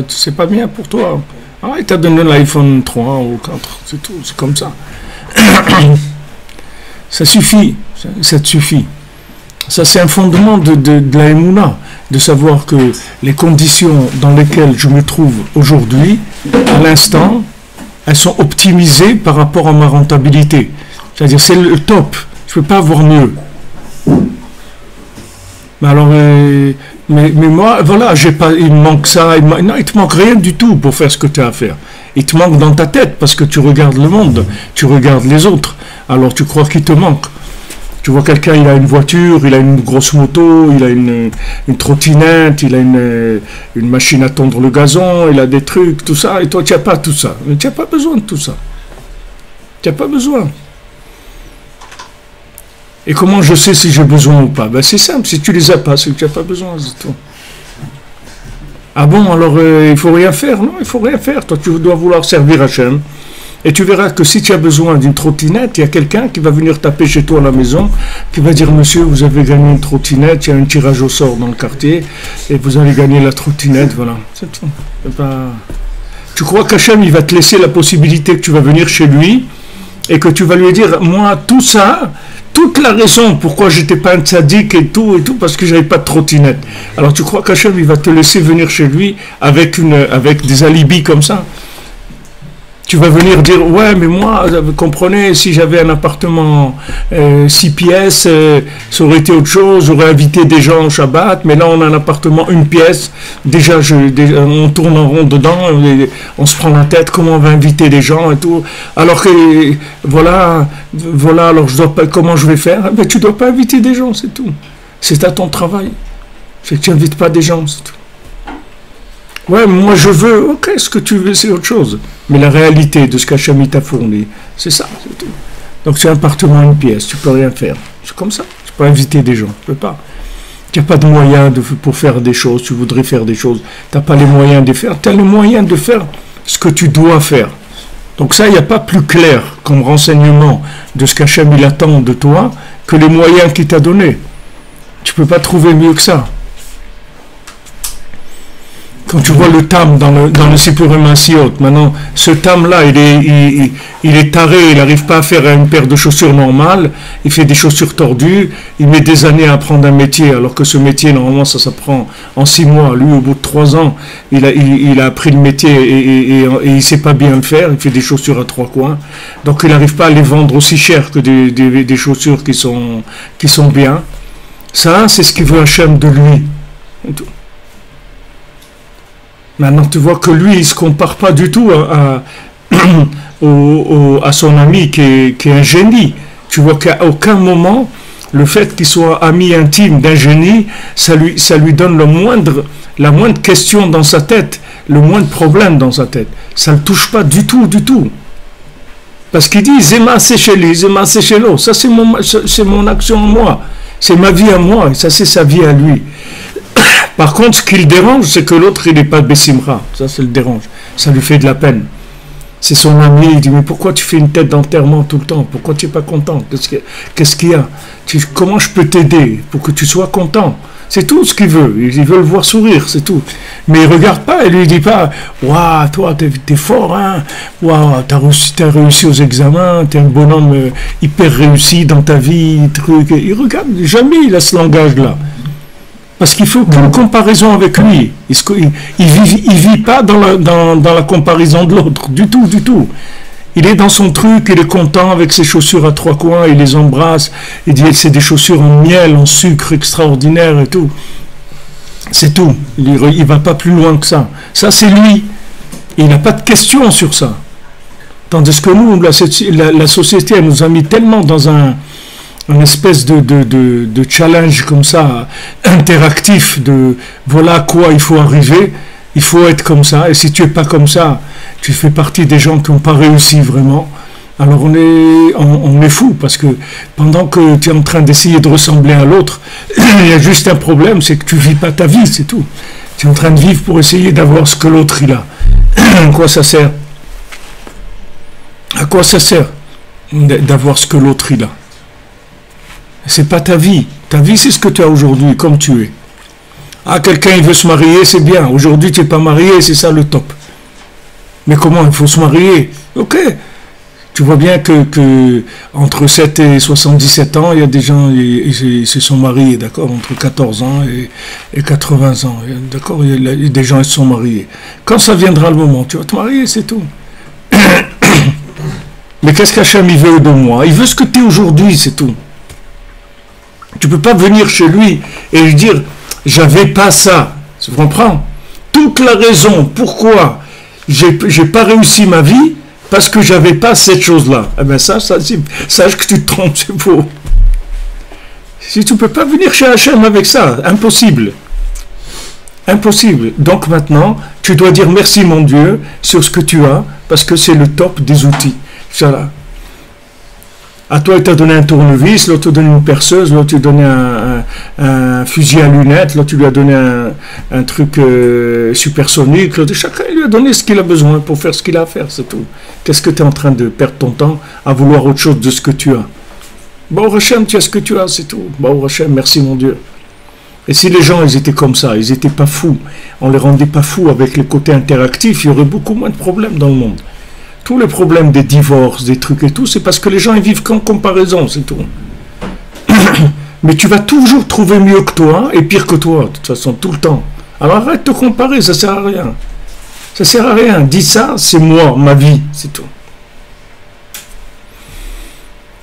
C'est pas bien pour toi. Ah, il t'a donné l'iPhone 3 ou 4, c'est tout, c'est comme ça. Ça suffit, ça te suffit. Ça, c'est un fondement de la Emouna, de savoir que les conditions dans lesquelles je me trouve aujourd'hui, à l'instant, elles sont optimisées par rapport à ma rentabilité. C'est-à-dire, c'est le top. Je ne peux pas avoir mieux. Mais alors, mais moi, voilà, il me manque ça. Non, il ne te manque rien du tout pour faire ce que tu as à faire. Il te manque dans ta tête parce que tu regardes le monde, tu regardes les autres. Alors, tu crois qu'il te manque. Tu vois quelqu'un, il a une voiture, il a une grosse moto, il a une trottinette, il a une machine à tondre le gazon, il a des trucs, tout ça. Et toi, tu n'as pas tout ça. Mais tu n'as pas besoin de tout ça. Tu n'as pas besoin. Et comment je sais si j'ai besoin ou pas? Ben c'est simple, si tu les as pas, c'est que tu n'as pas besoin, c'est tout. Ah bon, alors il ne faut rien faire? Non, il ne faut rien faire. Toi, tu dois vouloir servir Hachem. Et tu verras que si tu as besoin d'une trottinette, il y a quelqu'un qui va venir taper chez toi à la maison, qui va dire, monsieur, vous avez gagné une trottinette, il y a un tirage au sort dans le quartier, et vous allez gagner la trottinette, voilà. C'est tout. Tu crois qu'Hachem, il va te laisser la possibilité que tu vas venir chez lui, et que tu vas lui dire, moi, tout ça, toute la raison pourquoi j'étais pas un tzaddik et tout, parce que j'avais pas de trottinette. Alors tu crois qu'Hachem, il va te laisser venir chez lui avec des alibis comme ça? Tu vas venir dire, ouais, mais moi, vous comprenez, si j'avais un appartement 6 pièces, ça aurait été autre chose, j'aurais invité des gens au Shabbat, mais là, on a un appartement 1 pièce, déjà, on tourne en rond dedans, on se prend la tête, comment on va inviter des gens et tout, alors que, voilà, alors comment je vais faire? Ben, tu ne dois pas inviter des gens, c'est tout. C'est à ton travail. C'est que tu n'invites pas des gens, c'est tout. Ouais, moi je veux, ok, ce que tu veux c'est autre chose. Mais la réalité de ce qu'Hachem t'a fourni, c'est ça, c'est tout. Donc c'est un appartement, 1 pièce, tu peux rien faire. C'est comme ça, tu peux inviter des gens, tu peux pas. Tu n'as pas de moyens pour faire des choses, tu voudrais faire des choses, tu n'as pas les moyens de faire, tu as les moyens de faire ce que tu dois faire. Donc ça, il n'y a pas plus clair comme renseignement de ce qu'Hachem il attend de toi que les moyens qu'il t'a donnés. Tu ne peux pas trouver mieux que ça. Quand tu vois le tam dans le Sipurim Asiot, maintenant, ce tam-là, il est taré, il n'arrive pas à faire une paire de chaussures normales, il fait des chaussures tordues, il met des années à apprendre un métier, alors que ce métier, normalement, ça s'apprend en 6 mois. Lui, au bout de 3 ans, il a appris le métier et il ne sait pas bien le faire, il fait des chaussures à 3 coins. Donc, il n'arrive pas à les vendre aussi cher que des chaussures qui sont bien. Ça, c'est ce qu'il veut Hachem de lui. Maintenant, tu vois que lui, il ne se compare pas du tout à son ami qui est un génie. Tu vois qu'à aucun moment, le fait qu'il soit ami intime d'un génie, ça lui donne la moindre question dans sa tête, le moindre problème dans sa tête. Ça ne le touche pas du tout, du tout. Parce qu'il dit, Zema Secheli, Zema Sechelo, ça c'est mon action à moi, c'est ma vie à moi, et ça c'est sa vie à lui. Par contre, ce qui le dérange, c'est que l'autre, il n'est pas Bessimra. Ça le dérange. Ça lui fait de la peine. C'est son ami, il dit, mais pourquoi tu fais une tête d'enterrement tout le temps? Pourquoi tu n'es pas content? Qu'est-ce qu'il y a? Comment je peux t'aider pour que tu sois content? C'est tout ce qu'il veut. Il veut le voir sourire, c'est tout. Mais il ne regarde pas, il ne lui dit pas, waouh, toi, t'es fort, hein? Waouh, t'as réussi aux examens, t'es un bonhomme hyper réussi dans ta vie, truc. Il regarde, jamais il a ce langage-là. Parce qu'il faut qu'une comparaison avec lui. Il vit pas dans la comparaison de l'autre, du tout, du tout. Il est dans son truc, il est content avec ses chaussures à 3 coins, il les embrasse, il dit c'est des chaussures en miel, en sucre extraordinaire et tout. C'est tout. Il ne va pas plus loin que ça. Ça, c'est lui. Il n'a pas de questions sur ça. Tandis que nous, la société, elle nous a mis tellement dans un espèce de challenge comme ça, interactif, de voilà à quoi il faut arriver, il faut être comme ça, et si tu n'es pas comme ça, tu fais partie des gens qui n'ont pas réussi vraiment, alors on est fou, parce que pendant que tu es en train d'essayer de ressembler à l'autre, il y a juste un problème, c'est que tu ne vis pas ta vie, c'est tout. Tu es en train de vivre pour essayer d'avoir ce que l'autre il a. À quoi ça sert? À quoi ça sert d'avoir ce que l'autre il a? C'est pas ta vie. Ta vie, c'est ce que tu as aujourd'hui, comme tu es. Ah, quelqu'un, il veut se marier, c'est bien. Aujourd'hui, tu n'es pas marié, c'est ça le top. Mais comment il faut se marier? Ok. Tu vois bien que entre 7 et 77 ans, il y a des gens, ils se sont mariés, d'accord? Entre 14 ans et 80 ans. D'accord? Il y a des gens, ils se sont mariés. Quand ça viendra le moment, tu vas te marier, c'est tout. Mais qu'est-ce qu'Hachem, il veut de moi? Il veut ce que tu es aujourd'hui, c'est tout. Tu ne peux pas venir chez lui et lui dire « j'avais pas ça ». Tu comprends? Toute la raison pourquoi j'ai pas réussi ma vie, parce que j'avais pas cette chose-là. Eh bien sache que tu te trompes, c'est faux. Si tu ne peux pas venir chez Hachem avec ça, impossible. Impossible. Donc maintenant, tu dois dire merci mon Dieu sur ce que tu as, parce que c'est le top des outils. Voilà. À toi, il t'a donné un tournevis, l'autre t'a donné une perceuse, l'autre t'a donné un fusil à lunettes, l'autre tu lui as donné un truc supersonique, chacun lui a donné ce qu'il a besoin pour faire ce qu'il a à faire, c'est tout. Qu'est-ce que tu es en train de perdre ton temps à vouloir autre chose de ce que tu as? Bon, Hachem, tu as ce que tu as, c'est tout. Bon, Hachem, merci mon Dieu. Et si les gens, ils étaient comme ça, ils n'étaient pas fous, on les rendait pas fous avec les côtés interactifs, il y aurait beaucoup moins de problèmes dans le monde. Tous les problèmes des divorces, des trucs et tout, c'est parce que les gens ils vivent qu'en comparaison, c'est tout. Mais tu vas toujours trouver mieux que toi et pire que toi, de toute façon, tout le temps. Alors arrête de te comparer, ça sert à rien. Ça sert à rien. Dis ça, c'est moi, ma vie, c'est tout.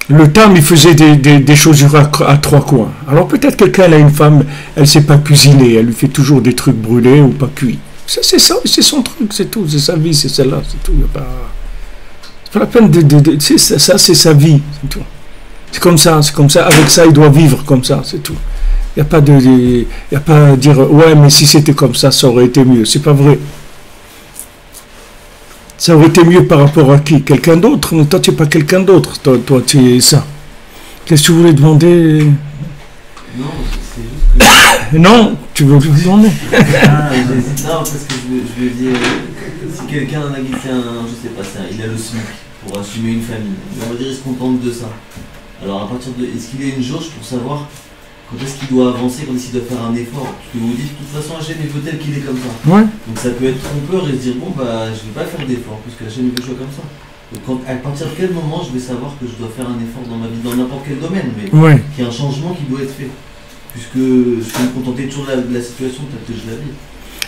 Le Tam, il faisait des chaussures à 3 coins. Alors peut-être quelqu'un, elle a une femme, elle ne sait pas cuisiner, elle lui fait toujours des trucs brûlés ou pas cuits. Ça, c'est ça, c'est son truc, c'est tout, c'est sa vie, c'est celle-là, c'est tout, il n'y a pas... C'est pas la peine ça c'est sa vie, c'est tout. C'est comme ça, avec ça il doit vivre comme ça, c'est tout. Il n'y a pas à dire ouais mais si c'était comme ça aurait été mieux, c'est pas vrai. Ça aurait été mieux par rapport à qui? Quelqu'un d'autre? Mais toi tu n'es pas quelqu'un d'autre, toi tu es ça. Qu'est-ce que tu voulais demander? Non, c'est juste que... Non, tu veux lui demander? J'hésite là parce que je veux dire, si quelqu'un a fait je sais pas ça, il a le SMIC pour assumer une famille, on va dire il se contente de ça. Alors à partir de, est-ce qu'il y a une jauge pour savoir quand est-ce qu'il doit avancer, quand est-ce qu'il doit faire un effort. Parce que vous dites, de toute façon, Hachem, il veut tel qu'il est comme ça. Ouais. Donc ça peut être trompeur et se dire, bon, bah, je ne vais pas faire d'effort, puisque Hachem, il veut que je sois comme ça. Donc à partir de quel moment je vais savoir que je dois faire un effort dans ma vie, dans n'importe quel domaine, mais Ouais. qu'il y a un changement qui doit être fait. Puisque je peux me contenter toujours de la situation telle que je la vis.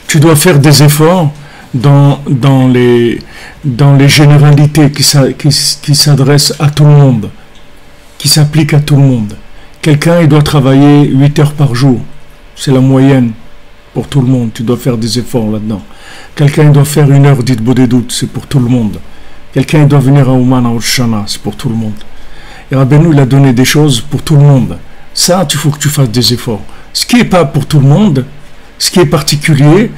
Tu dois faire des efforts dans les généralités qui s'adressent à tout le monde, qui s'appliquent à tout le monde. Quelqu'un, il doit travailler 8 heures par jour. C'est la moyenne pour tout le monde. Tu dois faire des efforts là-dedans. Quelqu'un, il doit faire 1 heure d'Itbodedut. C'est pour tout le monde. Quelqu'un, il doit venir à Ouman, à Oshana. C'est pour tout le monde. Et Rabbeinu, il a donné des choses pour tout le monde. Ça, il faut que tu fasses des efforts. Ce qui n'est pas pour tout le monde, ce qui est particulier,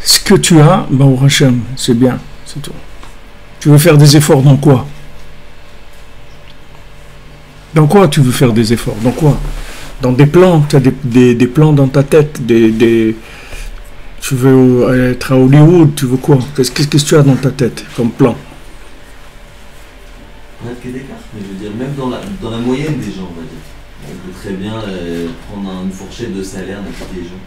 ce que tu as, ben, au Hachem, c'est bien. C'est tout. Tu veux faire des efforts dans quoi? Dans quoi tu veux faire des efforts? Dans quoi? Dans des plans, tu as des plans dans ta tête, tu veux être à Hollywood, tu veux quoi? Qu'est-ce que tu as dans ta tête comme plan? On a qu'il y a des cartes, mais je veux dire, même dans la moyenne des gens, on va dire. On peut très bien prendre une fourchette de salaire n'importe les gens.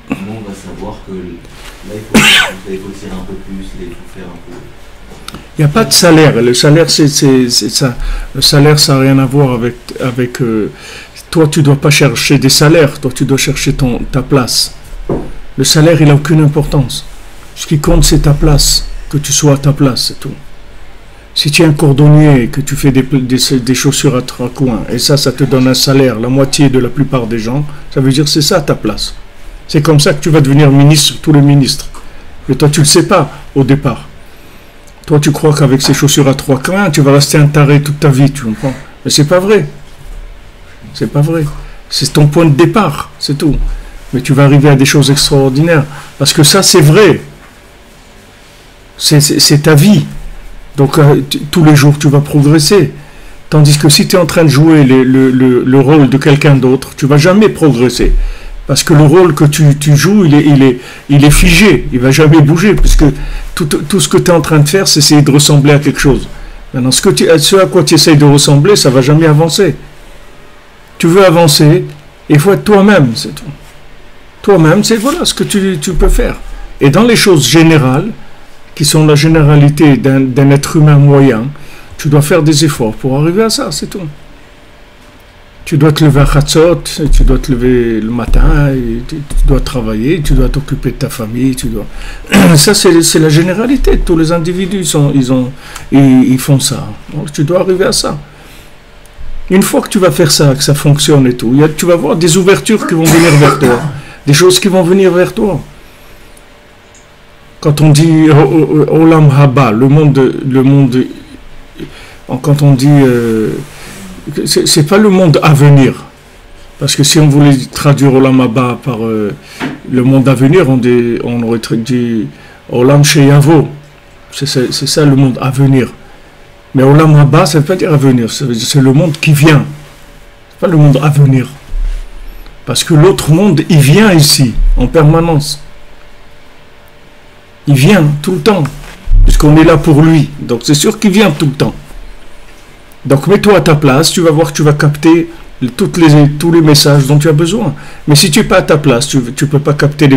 Comment on va savoir que là, il faut tirer un peu plus, là, il faut faire un peu... Il n'y a pas de salaire. Le salaire, c'est ça. Le salaire, ça n'a rien à voir avec toi, tu ne dois pas chercher des salaires. Toi, tu dois chercher ta place. Le salaire, il n'a aucune importance. Ce qui compte, c'est ta place. Que tu sois à ta place, c'est tout. Si tu es un cordonnier et que tu fais des chaussures à 3 coins, et ça te donne un salaire, la moitié de la plupart des gens, ça veut dire que c'est ça ta place. C'est comme ça que tu vas devenir ministre, tous les ministres. Mais toi, tu ne le sais pas au départ. Toi, tu crois qu'avec ces chaussures à 3 coins, tu vas rester un taré toute ta vie, tu comprends? Mais c'est pas vrai. C'est pas vrai. C'est ton point de départ, c'est tout. Mais tu vas arriver à des choses extraordinaires. Parce que ça, c'est vrai. C'est ta vie. Donc, tous les jours, tu vas progresser. Tandis que si tu es en train de jouer le rôle de quelqu'un d'autre, tu ne vas jamais progresser. Parce que le rôle que tu joues, il est figé. Il ne va jamais bouger. Puisque tout ce que tu es en train de faire, c'est essayer de ressembler à quelque chose. Maintenant, ce à quoi tu essayes de ressembler, ça ne va jamais avancer. Tu veux avancer, il faut être toi-même, c'est tout. Toi-même, c'est voilà ce que tu peux faire. Et dans les choses générales, qui sont la généralité d'un être humain moyen, tu dois faire des efforts pour arriver à ça, c'est tout. Tu dois te lever à Chatzot, tu dois te lever le matin, et tu dois travailler, tu dois t'occuper de ta famille, Ça, c'est la généralité. Tous les individus, ils font ça. Donc, tu dois arriver à ça. Une fois que tu vas faire ça, que ça fonctionne et tout, tu vas voir des ouvertures qui vont venir vers toi, des choses qui vont venir vers toi. Quand on dit Olam Haba, le monde, quand on dit, c'est pas le monde à venir, parce que si on voulait traduire Olam Haba par le monde à venir, on aurait dit Olam Sheyavo, c'est ça le monde à venir. Mais Olam Haba, ça ne veut pas dire à venir, c'est le monde qui vient, c'est pas le monde à venir, parce que l'autre monde, il vient ici en permanence. Il vient tout le temps, puisqu'on est là pour lui. Donc c'est sûr qu'il vient tout le temps. Donc mets-toi à ta place, tu vas voir que tu vas capter tous les messages dont tu as besoin. Mais si tu n'es pas à ta place, tu ne peux pas capter tes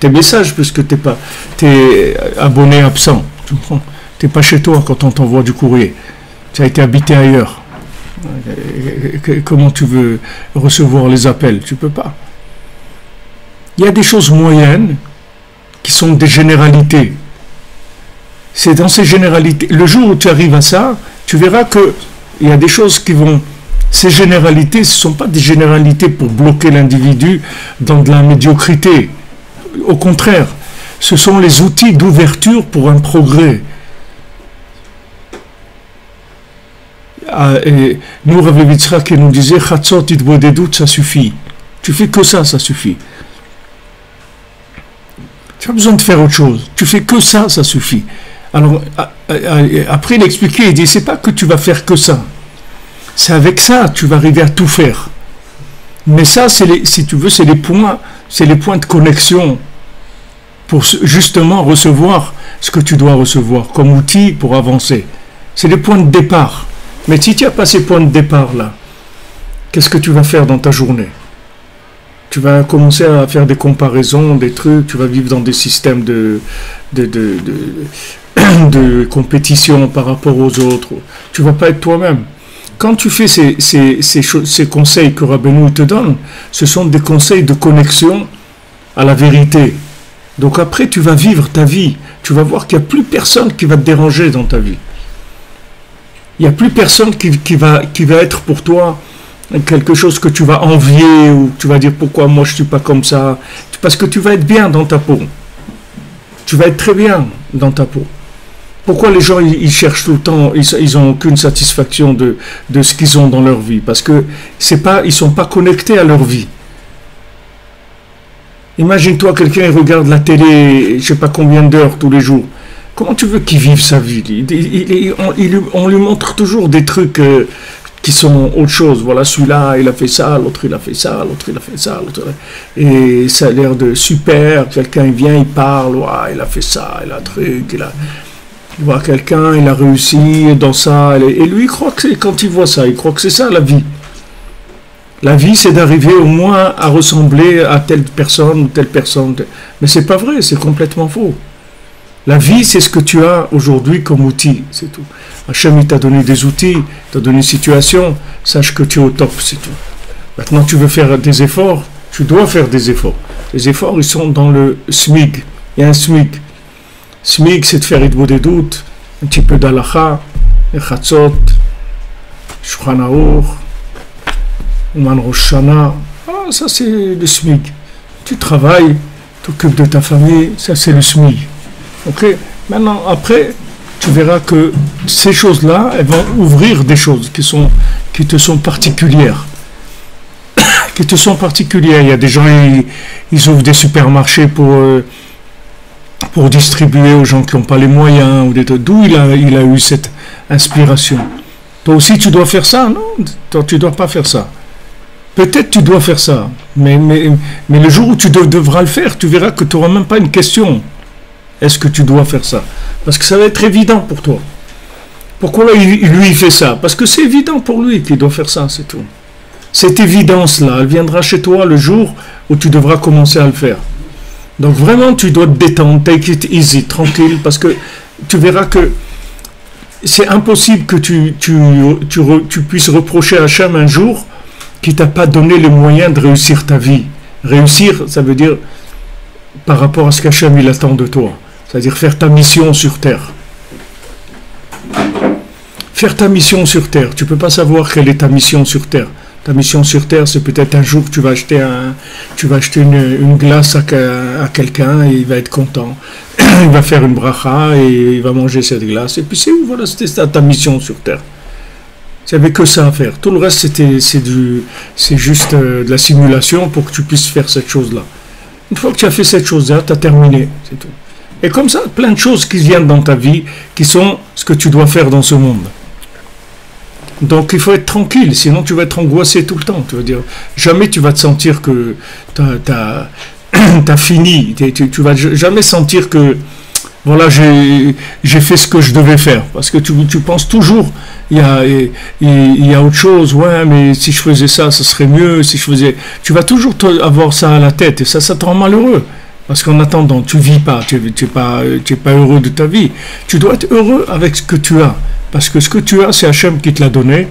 messages, puisque tu es abonné absent. Tu comprends? Tu n'es pas chez toi quand on t'envoie du courrier. Tu as été habité ailleurs. Comment tu veux recevoir les appels? Tu ne peux pas. Il y a des choses moyennes qui sont des généralités. C'est dans ces généralités. Le jour où tu arrives à ça, tu verras qu'il y a des choses qui vont... Ces généralités, ce ne sont pas des généralités pour bloquer l'individu dans de la médiocrité. Au contraire, ce sont les outils d'ouverture pour un progrès. Et nous, Rav Levi Yitzhak, nous disait Chatzot Itbodedut, ça suffit. Tu fais que ça suffit. Tu n'as pas besoin de faire autre chose. Tu fais que ça suffit. Alors, après, il expliquait, il dit, c'est pas que tu vas faire que ça. C'est avec ça, tu vas arriver à tout faire. Mais ça, si tu veux, c'est les points de connexion pour justement recevoir ce que tu dois recevoir comme outil pour avancer. C'est les points de départ. Mais si tu n'as pas ces points de départ là, qu'est-ce que tu vas faire dans ta journée? Tu vas commencer à faire des comparaisons, des trucs, tu vas vivre dans des systèmes de compétition par rapport aux autres. Tu ne vas pas être toi-même. Quand tu fais ces conseils que Rabbeinu te donne, ce sont des conseils de connexion à la vérité. Donc après, tu vas vivre ta vie. Tu vas voir qu'il n'y a plus personne qui va te déranger dans ta vie. Il n'y a plus personne qui va être pour toi quelque chose que tu vas envier ou tu vas dire pourquoi moi je ne suis pas comme ça. Parce que tu vas être bien dans ta peau. Tu vas être très bien dans ta peau. Pourquoi les gens ils cherchent tout le temps, ils n'ont aucune satisfaction de ce qu'ils ont dans leur vie? Parce que ils ne sont pas connectés à leur vie. Imagine-toi, quelqu'un regarde la télé, je ne sais pas combien d'heures tous les jours. Comment tu veux qu'il vive sa vie? On lui montre toujours des trucs qui sont autre chose. Voilà, celui-là, il a fait ça, l'autre, il a fait ça, l'autre, il a fait ça, l'autre. Et ça a l'air de super. Quelqu'un, il vient, il parle, ouais, il a fait ça, il a un truc, il voit quelqu'un, il a réussi dans ça. Et lui, il croit que quand il voit ça, il croit que c'est ça la vie. La vie, c'est d'arriver au moins à ressembler à telle personne ou telle personne. Mais c'est pas vrai, c'est complètement faux. La vie, c'est ce que tu as aujourd'hui comme outil, c'est tout. Hachem, il t'a donné des outils, il t'a donné une situation, sache que tu es au top, c'est tout. Maintenant, tu veux faire des efforts, tu dois faire des efforts. Les efforts, ils sont dans le SMIG. Il y a un SMIG. SMIG, c'est de faire des doutes, un petit peu d'alacha, Chatzot, Shulchan Aruch, Uman Rosh Hashanah. Ah, ça c'est le SMIG. Tu travailles, tu t'occupes de ta famille, ça c'est le SMIG. Ok? Maintenant, après, tu verras que ces choses-là, elles vont ouvrir des choses qui te sont particulières. Qui te sont particulières. Il y a des gens, ils ouvrent des supermarchés pour distribuer aux gens qui n'ont pas les moyens. D'où il a eu cette inspiration. Toi aussi, tu dois faire ça, non? Toi, tu ne dois pas faire ça. Peut-être tu dois faire ça, mais le jour où tu devras le faire, tu verras que tu n'auras même pas une question. Est-ce que tu dois faire ça? Parce que ça va être évident pour toi. Pourquoi lui il fait ça? Parce que c'est évident pour lui qu'il doit faire ça, c'est tout. Cette évidence-là, elle viendra chez toi le jour où tu devras commencer à le faire. Donc vraiment, tu dois te détendre, take it easy, tranquille, parce que tu verras que c'est impossible que tu puisses reprocher à Hachem un jour qui t'a pas donné les moyens de réussir ta vie. Réussir, ça veut dire par rapport à ce qu'Hachem il attend de toi. C'est-à-dire faire ta mission sur terre. Faire ta mission sur terre. Tu ne peux pas savoir quelle est ta mission sur terre. Ta mission sur terre, c'est peut-être un jour que tu vas acheter une glace à quelqu'un et il va être content. Il va faire une bracha et il va manger cette glace. Et puis c'est où? Voilà, c'était ça ta mission sur terre. Tu n'avais que ça à faire. Tout le reste, c'est juste de la simulation pour que tu puisses faire cette chose-là. Une fois que tu as fait cette chose-là, tu as terminé. C'est tout. Et comme ça, plein de choses qui viennent dans ta vie, qui sont ce que tu dois faire dans ce monde. Donc il faut être tranquille, sinon tu vas être angoissé tout le temps. Tu vas dire, jamais tu vas te sentir que t'as fini. Tu vas jamais sentir que voilà, j'ai fait ce que je devais faire. Parce que tu penses toujours, il y a autre chose, ouais, mais si je faisais ça, ça serait mieux. Tu vas toujours avoir ça à la tête et ça te rend malheureux. Parce qu'en attendant, tu vis pas, tu es pas heureux de ta vie. Tu dois être heureux avec ce que tu as. Parce que ce que tu as, c'est Hachem qui te l'a donné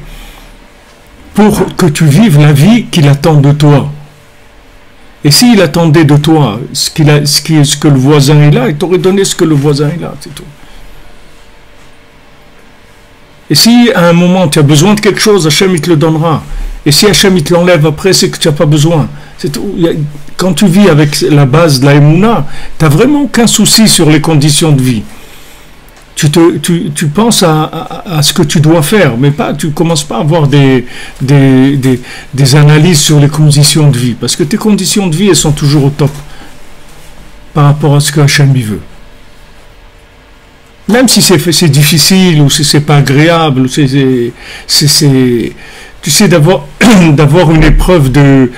pour que tu vives la vie qu'il attend de toi. Et s'il attendait de toi ce que le voisin est là, il t'aurait donné ce que le voisin est là, c'est tout. Et si à un moment tu as besoin de quelque chose, Hachem il te le donnera. Et si Hachem il te l'enlève après, c'est que tu n'as pas besoin. C'est tout. Quand tu vis avec la base de la Emouna, tu n'as vraiment aucun souci sur les conditions de vie. Tu penses à ce que tu dois faire, mais tu ne commences pas à avoir des analyses sur les conditions de vie, parce que tes conditions de vie, elles sont toujours au top par rapport à ce que Hachem veut. Même si c'est difficile, ou si c'est pas agréable, ou tu sais, d'avoir une épreuve de...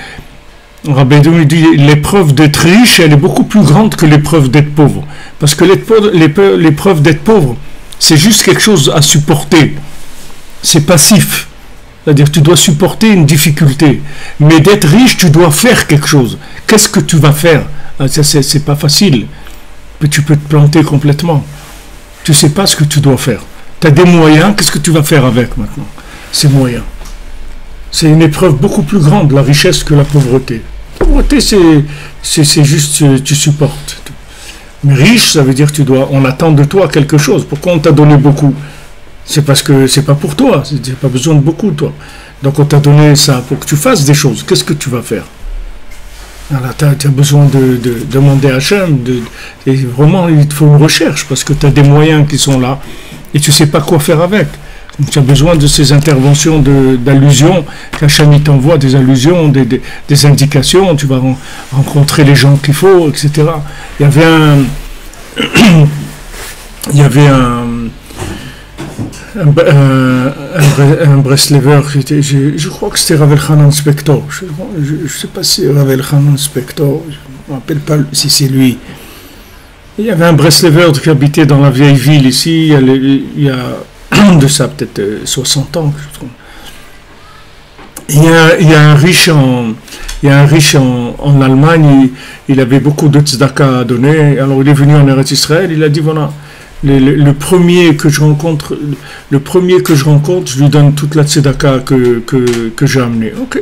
Rabbeinu dit l'épreuve d'être riche, elle est beaucoup plus grande que l'épreuve d'être pauvre. Parce que l'épreuve d'être pauvre, c'est juste quelque chose à supporter. C'est passif. C'est-à-dire, tu dois supporter une difficulté. Mais d'être riche, tu dois faire quelque chose. Qu'est-ce que tu vas faire? C'est pas facile. Mais tu peux te planter complètement. Tu ne sais pas ce que tu dois faire. Tu as des moyens, qu'est-ce que tu vas faire avec maintenant? Ces moyens. C'est une épreuve beaucoup plus grande, la richesse, que la pauvreté. La pauvreté, c'est juste, tu supportes. Mais riche, ça veut dire que on attend de toi quelque chose. Pourquoi on t'a donné beaucoup? C'est parce que c'est pas pour toi, c'est pas besoin de beaucoup, toi. Donc on t'a donné ça pour que tu fasses des choses. Qu'est-ce que tu vas faire? Tu as besoin de demander à Hachem, et vraiment il te faut une recherche, parce que tu as des moyens qui sont là, et tu sais pas quoi faire avec. Donc tu as besoin de ces interventions d'allusions, qu'Hachem il t'envoie des allusions, des indications, tu vas rencontrer les gens qu'il faut, etc. Il y avait un Breslever, je crois que c'était Ravel Hanan Spector, je ne sais pas si Ravel Hanan Spector, je ne me rappelle pas si c'est lui. Il y avait un Breslever qui habitait dans la vieille ville ici, il y a de ça peut-être 60 ans. Il y a un riche en Allemagne, il avait beaucoup de tzedaka à donner, alors il est venu en Eretz Israël, il a dit voilà, le premier que je rencontre, je lui donne toute la tzedaka que j'ai amenée. Ok.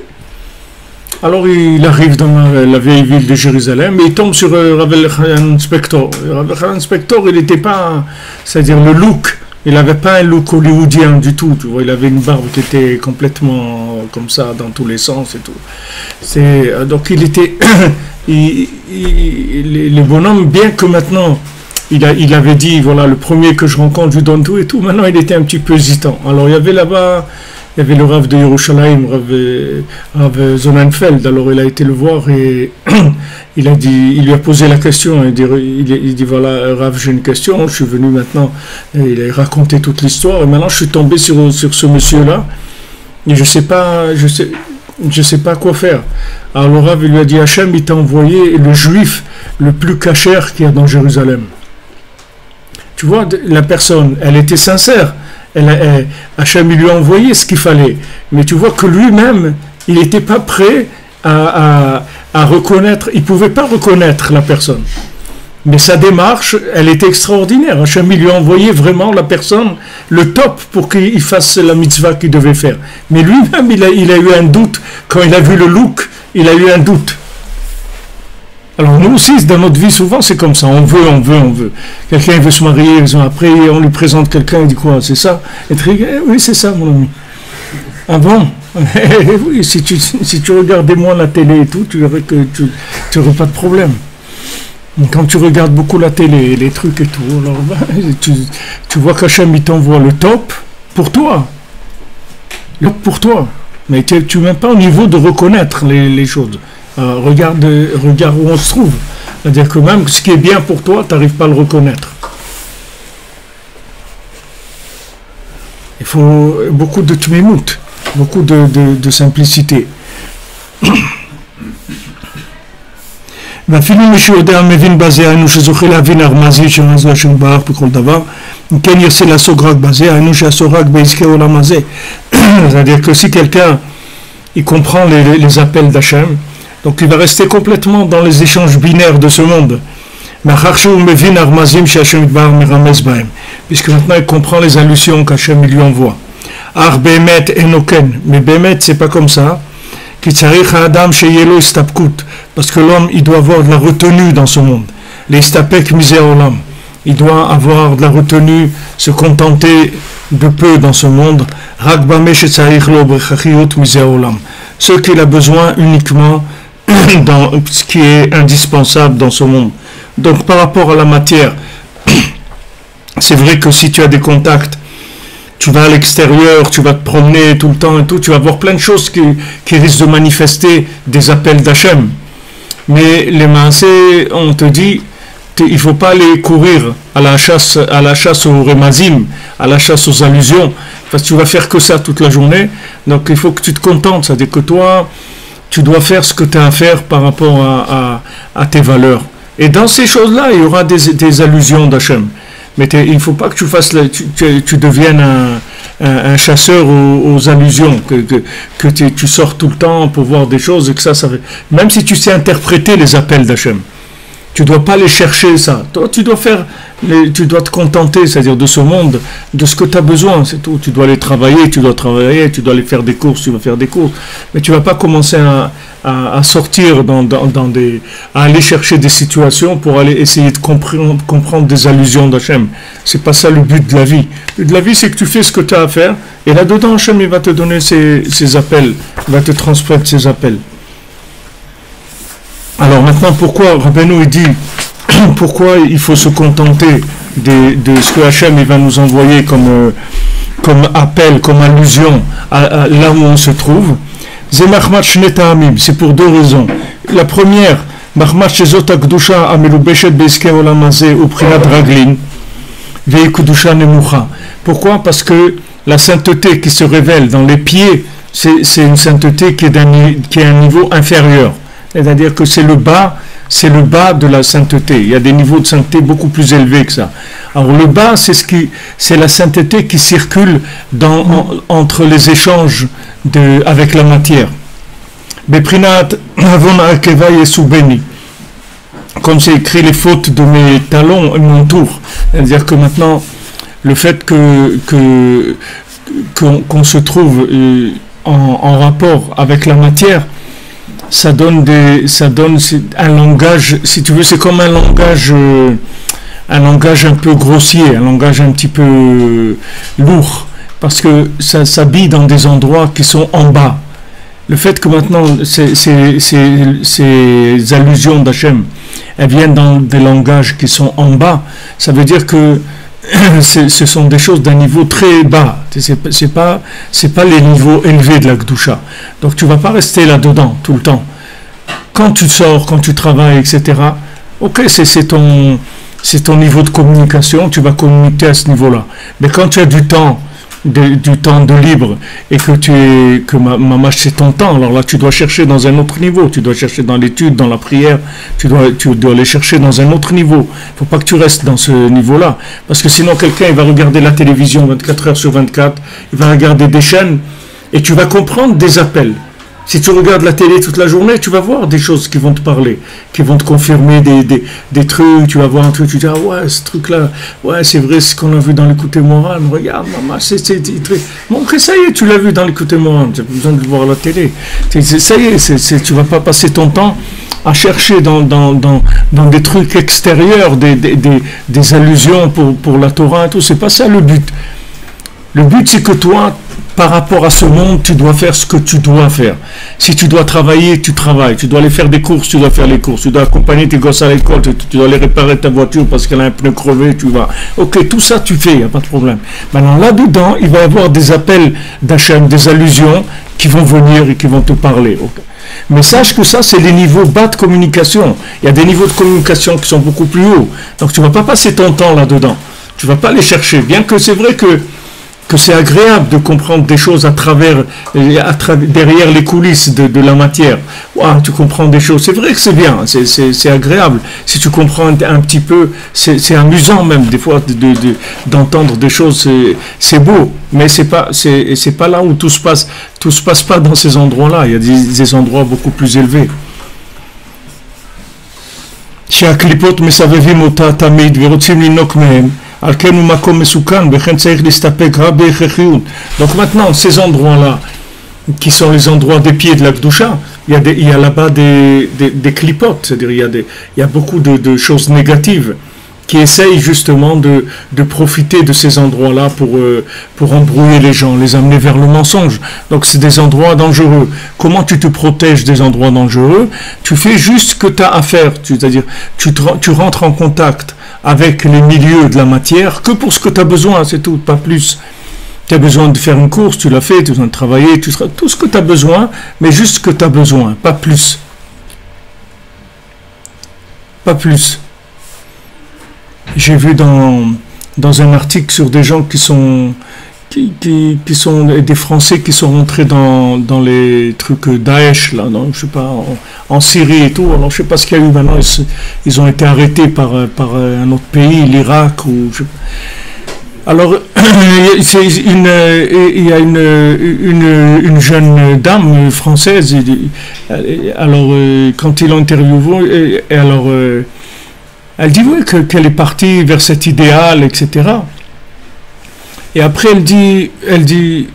Alors il arrive dans la vieille ville de Jérusalem et il tombe sur Ravel Hanan Spector. Ravel Hanan Spector, il n'était pas, c'est-à-dire le look, il n'avait pas un look hollywoodien du tout, tu vois, il avait une barbe qui était complètement comme ça dans tous les sens et tout. Donc il était, les bonhommes, bien que maintenant il avait dit, voilà, le premier que je rencontre, je lui donne tout et tout. Maintenant, il était un petit peu hésitant. Alors, il y avait là-bas, il y avait le Rav de Yerushalayim, Rav Zonenfeld. Alors, il a été le voir et il lui a posé la question. Il dit, voilà, Rav, j'ai une question. Je suis venu maintenant. Et il a raconté toute l'histoire. Et maintenant, je suis tombé sur ce monsieur-là. Et je sais pas quoi faire. Alors, le Rav, il lui a dit, Hachem, il t'a envoyé le juif le plus cachère qu'il y a dans Jérusalem. Tu vois, la personne, elle était sincère. Hachem lui a envoyé ce qu'il fallait. Mais tu vois que lui-même, il n'était pas prêt à reconnaître. Il ne pouvait pas reconnaître la personne. Mais sa démarche, elle était extraordinaire. Hachem lui a envoyé vraiment la personne, le top, pour qu'il fasse la mitzvah qu'il devait faire. Mais lui-même, il a eu un doute. Quand il a vu le look, il a eu un doute. Alors nous aussi, dans notre vie, souvent c'est comme ça, on veut. Quelqu'un veut se marier, après on lui présente quelqu'un, il dit quoi, c'est ça? Oui, c'est ça, mon ami. Ah bon? Oui, si tu regardais moins la télé et tout, tu verrais que tu n'aurais pas de problème. Quand tu regardes beaucoup la télé, les trucs et tout, alors tu vois qu'Hachem il t'envoie le top pour toi. Pour toi. Mais tu n'es même pas au niveau de reconnaître les choses. Regarde où on se trouve. C'est-à-dire que même ce qui est bien pour toi, tu n'arrives pas à le reconnaître. Il faut beaucoup de tmimout, beaucoup de simplicité. ואפילו מי שיודע מבין בזה, היינו שזוכה להבין הרמזי שמזו השם ברח בכל דבר, אם כן ירצה לעסוק רק בזה, היינו שעסוק רק בעסקי העולם הזה. C'est-à-dire que si quelqu'un il comprend les appels d'Hachem, donc il va rester complètement dans les échanges binaires de ce monde. Puisque maintenant il comprend les allusions qu'Hachem lui envoie. Mais Bemet, c'est pas comme ça. Parce que l'homme, il doit avoir de la retenue dans ce monde. Il doit avoir de la retenue, se contenter de peu dans ce monde. Ce qu'il a besoin uniquement dans ce qui est indispensable dans ce monde. Donc par rapport à la matière, c'est vrai que si tu as des contacts, tu vas à l'extérieur, tu vas te promener tout le temps et tout, tu vas voir plein de choses qui risquent de manifester des appels d'Hachem. Mais les maasés, on te dit, il ne faut pas aller courir à la chasse aux remazim, à la chasse aux allusions, parce que tu vas faire que ça toute la journée. Donc il faut que tu te contentes, c'est-à-dire que toi, tu dois faire ce que tu as à faire par rapport à tes valeurs. Et dans ces choses-là, il y aura des allusions d'Hachem. Mais il ne faut pas que tu fasses, tu deviennes un chasseur aux allusions, que tu sors tout le temps pour voir des choses, et que ça fait... Même si tu sais interpréter les appels d'Hachem, tu ne dois pas les chercher, ça. Toi, tu dois te contenter, c'est-à-dire de ce monde, de ce que tu as besoin, c'est tout. Tu dois aller travailler, tu dois aller faire des courses, tu vas faire des courses. Mais tu ne vas pas commencer à sortir à aller chercher des situations pour aller essayer de comprendre des allusions d'Hachem. C'est pas ça le but de la vie. Le but de la vie, c'est que tu fais ce que tu as à faire, et là-dedans, Hachem, il va te donner ses appels, il va te transmettre ses appels. Alors maintenant, pourquoi Rabbeinu dit pourquoi il faut se contenter de ce que Hachem il va nous envoyer comme appel, comme allusion là où on se trouve. C'est pour deux raisons. La première, pourquoi? Parce que la sainteté qui se révèle dans les pieds, c'est une sainteté qui est à un niveau inférieur. C'est-à-dire que c'est le bas de la sainteté. Il y a des niveaux de sainteté beaucoup plus élevés que ça. Alors le bas, c'est la sainteté qui circule entre les échanges avec la matière. Beprinat avon akeva yesubeni. Comme c'est écrit les fautes de mes talons et mon tour. C'est-à-dire que maintenant, le fait qu'on se trouve en rapport avec la matière, ça donne un langage, si tu veux, c'est comme un langage un peu grossier, un langage un petit peu lourd, parce que ça s'habille dans des endroits qui sont en bas. Le fait que maintenant ces allusions d'Hachem, elles viennent dans des langages qui sont en bas, ça veut dire que ce sont des choses d'un niveau très bas. C'est pas les niveaux élevés de la Kedusha. Donc tu vas pas rester là-dedans tout le temps. Quand tu sors, quand tu travailles, etc., ok, c'est ton niveau de communication, tu vas communiquer à ce niveau-là. Mais quand tu as du temps de libre et que Mamash c'est ton temps, alors là tu dois chercher dans un autre niveau, tu dois chercher dans l'étude, dans la prière, tu dois aller chercher dans un autre niveau. Il ne faut pas que tu restes dans ce niveau-là, parce que sinon quelqu'un il va regarder la télévision 24 heures sur 24, il va regarder des chaînes et tu vas comprendre des appels. Si tu regardes la télé toute la journée, tu vas voir des choses qui vont te parler, qui vont te confirmer des trucs, tu vas voir un truc, tu dis, ah ouais, ce truc-là, ouais, c'est vrai, ce qu'on a vu dans l'écouté moral, regarde, maman, c'est bon, ça y est, tu l'as vu dans l'écouté moral, tu n'as pas besoin de le voir à la télé. Ça y est, tu ne vas pas passer ton temps à chercher dans des trucs extérieurs, des allusions pour la Torah et tout, c'est pas ça le but. Le but, c'est que toi, par rapport à ce monde, tu dois faire ce que tu dois faire. Si tu dois travailler, tu travailles. Tu dois aller faire des courses, tu dois faire les courses. Tu dois accompagner tes gosses à l'école, tu dois aller réparer ta voiture parce qu'elle a un pneu crevé, tu vas. Ok, tout ça tu fais, il n'y a pas de problème. Maintenant, là-dedans, il va y avoir des appels d'Hachem, des allusions qui vont venir et qui vont te parler. Okay. Mais sache que ça, c'est les niveaux bas de communication. Il y a des niveaux de communication qui sont beaucoup plus hauts. Donc, tu ne vas pas passer ton temps là-dedans. Tu ne vas pas les chercher. Bien que c'est vrai que c'est agréable de comprendre des choses derrière les coulisses de la matière. Wow, tu comprends des choses, c'est vrai que c'est bien, c'est agréable. Si tu comprends un petit peu, c'est amusant même des fois d'entendre des choses, c'est beau, mais c'est pas là où tout se passe pas dans ces endroits-là. Il y a des endroits beaucoup plus élevés. Donc maintenant, ces endroits-là, qui sont les endroits des pieds de la Kedusha, il y a là-bas des clipotes, c'est-à-dire il y a beaucoup de choses négatives qui essayent justement de profiter de ces endroits-là pour embrouiller les gens, les amener vers le mensonge. Donc c'est des endroits dangereux. Comment tu te protèges des endroits dangereux? Tu fais juste ce que tu as à faire, c'est-à-dire tu rentres en contact avec les milieux de la matière que pour ce que tu as besoin, c'est tout, pas plus. Tu as besoin de faire une course, tu l'as fait, tu as besoin de travailler, tout ce que tu as besoin, mais juste ce que tu as besoin, pas plus. Pas plus. J'ai vu dans un article sur des gens qui sont des Français qui sont rentrés dans les trucs Daesh, là, non, je sais pas, en Syrie et tout. Alors je sais pas ce qu'il y a eu maintenant. Ils ont été arrêtés par un autre pays, l'Irak ou. Alors il y a une jeune dame française. Alors quand ils l'ont interviewée, alors elle dit oui qu'elle est partie vers cet idéal, etc. Et après, elle dit,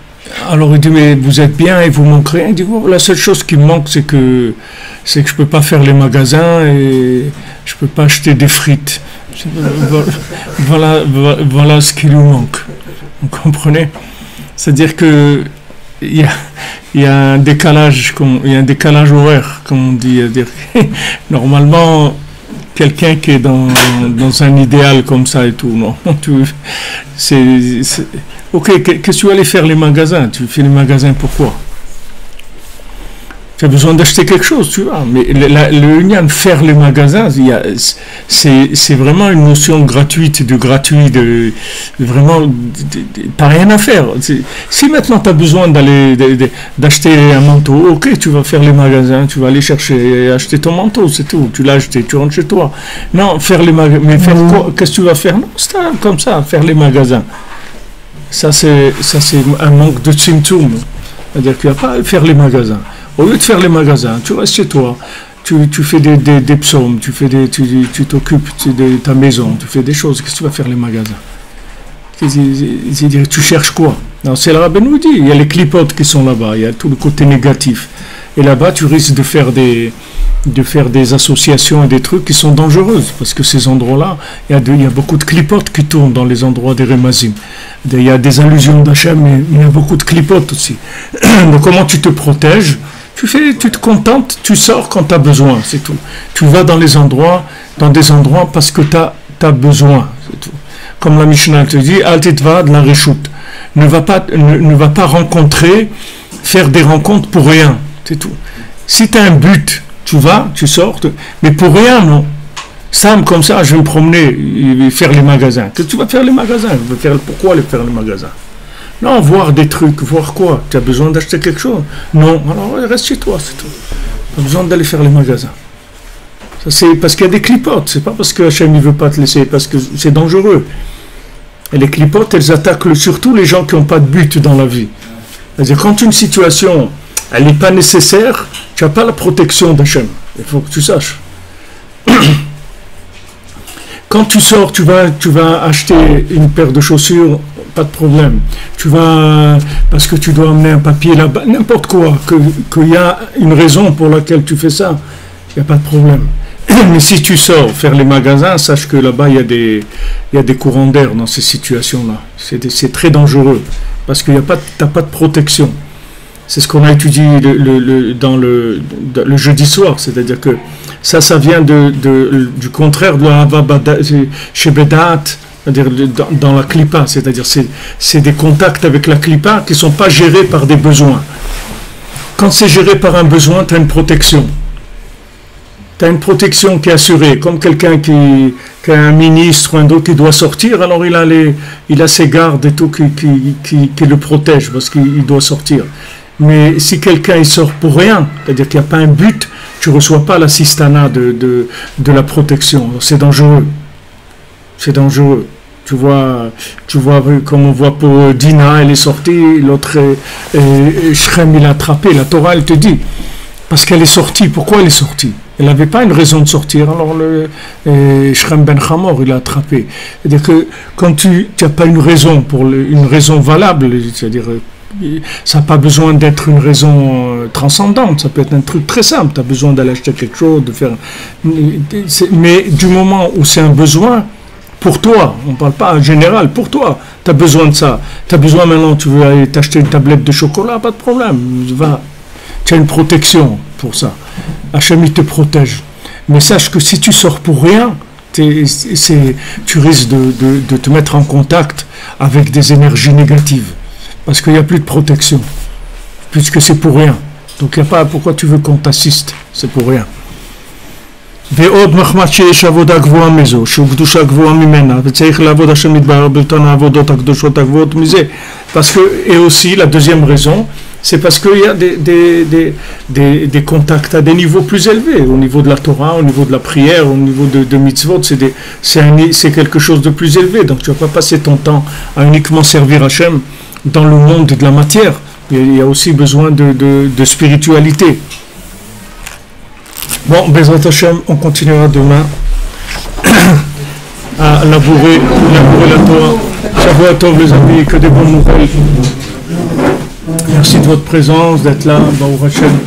alors il dit, mais vous êtes bien et vous manquez rien. Elle dit, oh, la seule chose qui me manque, c'est que je peux pas faire les magasins et je peux pas acheter des frites. Voilà ce qui lui manque. Vous comprenez? C'est-à-dire que il y a un décalage horaire, comme on dit. C'est-à-dire normalement, quelqu'un qui est dans un idéal comme ça et tout, non. Ok, qu'est-ce que tu vas aller faire les magasins? Tu fais les magasins pourquoi? Tu as besoin d'acheter quelque chose, tu vois. Mais le union faire les magasins, c'est vraiment une notion gratuite, vraiment, t'as rien à faire. Si maintenant tu as besoin d'acheter un manteau, ok, tu vas faire les magasins, tu vas aller acheter ton manteau, c'est tout. Tu l'as acheté, tu rentres chez toi. Non, faire les magasins, mais faire quoi? Qu'est-ce que tu vas faire? Non, c'est comme ça, faire les magasins. Ça c'est un manque de tzimtzum. C'est-à-dire qu'il n'y a pas à faire les magasins. Au lieu de faire les magasins, tu restes chez toi, tu fais des psaumes, tu t'occupes de ta maison, tu fais des choses. Qu'est-ce que tu vas faire les magasins? Tu cherches quoi? Non, c'est le rabbin nous dit, il y a les clipotes qui sont là-bas, il y a tout le côté négatif. Et là-bas, tu risques de faire des associations et des trucs qui sont dangereuses, parce que ces endroits-là, il y a beaucoup de clipotes qui tournent dans les endroits des Remazim. Il y a des allusions d'Hachem, mais il y a beaucoup de clipotes aussi. Donc comment tu te protèges? Tu te contentes, tu sors quand tu as besoin, c'est tout. Tu vas dans des endroits parce que tu as besoin, c'est tout. Comme la Mishnah te dit, Al-Titva de la Reshut. Ne va pas faire des rencontres pour rien, c'est tout. Si tu as un but, tu vas, tu sors, mais pour rien, non. Sam, comme ça, je vais me promener, faire les magasins. Qu'est-ce que tu vas faire les magasins? Pourquoi faire les magasins? Non, voir des trucs, voir quoi? Tu as besoin d'acheter quelque chose? Non, alors reste chez toi, c'est tout. Tu as besoin d'aller faire les magasins. Ça, c'est parce qu'il y a des clipotes, c'est pas parce que Hachem ne veut pas te laisser, parce que c'est dangereux. Et les clipotes, elles attaquent surtout les gens qui n'ont pas de but dans la vie. C'est-à-dire, quand une situation, elle n'est pas nécessaire, tu n'as pas la protection d'Hachem. Il faut que tu saches. Quand tu sors, tu vas acheter une paire de chaussures, pas de problème. Tu vas, parce que tu dois amener un papier là-bas, n'importe quoi, qu'il y a une raison pour laquelle tu fais ça, il n'y a pas de problème. Mais si tu sors faire les magasins, sache que là-bas, il y a des courants d'air dans ces situations-là. C'est très dangereux, parce que tu n'as pas de protection. C'est ce qu'on a étudié dans le jeudi soir, c'est-à-dire que ça vient du contraire de la Havabada chez Bedat, c'est-à-dire dans la Klippa, c'est-à-dire c'est des contacts avec la Klippa qui ne sont pas gérés par des besoins. Quand c'est géré par un besoin, tu as une protection. Tu as une protection qui est assurée, comme quelqu'un qui a un ministre ou un autre qui doit sortir, alors il a ses gardes et tout qui le protègent parce qu'il doit sortir. Mais si quelqu'un il sort pour rien, c'est-à-dire qu'il n'y a pas un but, tu ne reçois pas l'assistana de la protection. C'est dangereux. C'est dangereux. Tu vois, comme on voit pour Dina, elle est sortie, l'autre, Shrem, il a attrapé. La Torah, elle te dit, parce qu'elle est sortie. Pourquoi elle est sortie? Elle n'avait pas une raison de sortir. Alors, Shrem ben Hamor, il a attrapé. C'est-à-dire que quand tu n'as pas une raison, une raison valable, c'est-à-dire ça n'a pas besoin d'être une raison transcendante, ça peut être un truc très simple, tu as besoin d'aller acheter quelque chose, de faire... Mais du moment où c'est un besoin, pour toi, on ne parle pas en général, pour toi, tu as besoin de ça. Tu as besoin maintenant, tu veux aller t'acheter une tablette de chocolat, pas de problème, va. Tu as une protection pour ça. Hachem, il te protège. Mais sache que si tu sors pour rien, tu risques de te mettre en contact avec des énergies négatives. Parce qu'il n'y a plus de protection, puisque c'est pour rien. Donc il n'y a pas pourquoi tu veux qu'on t'assiste, c'est pour rien. ועוד מחמד שיש עבודה גבוהה מזו, שהוא קדושה גבוהה ממנה, וצריך לעבוד השם יתברך באותן העבודות הקדושות הגבוהות מזה, Parce que, et aussi, la deuxième raison, c'est parce qu'il y a des contacts à des niveaux plus élevés, au niveau de la Torah, au niveau de la prière, au niveau de mitzvot, c'est quelque chose de plus élevé. Donc tu ne vas pas passer ton temps à uniquement servir Hachem dans le monde de la matière. Il y a aussi besoin de spiritualité. Bon, Bezrat Hachem, on continuera demain à labourer la Torah. Shavuot Tov les amis, que des bonnes nouvelles. Merci de votre présence, d'être là, Baruch Hashem.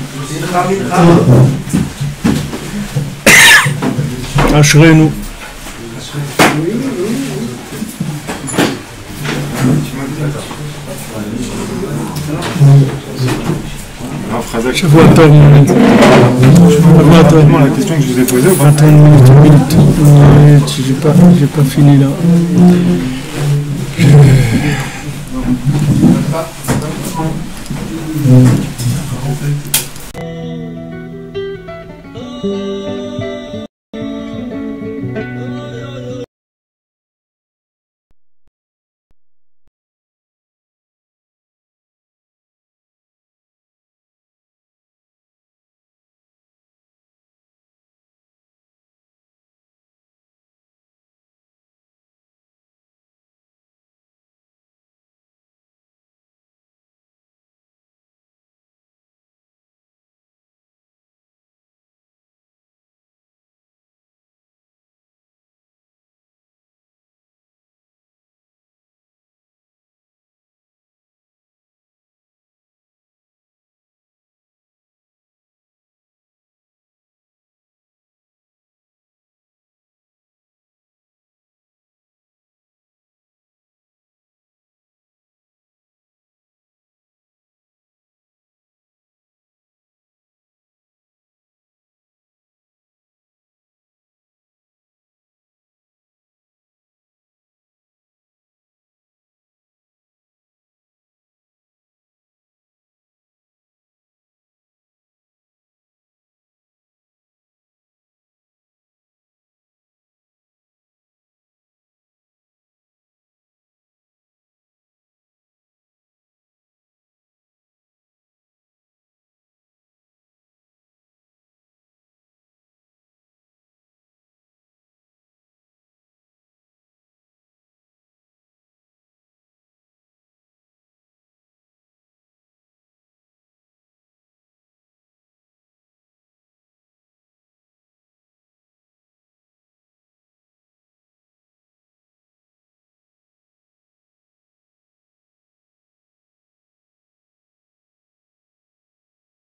Ashrenu. Shavuot Tov, mon ami. La question que je vous ai posée. Attends une minute. J'ai pas fini là.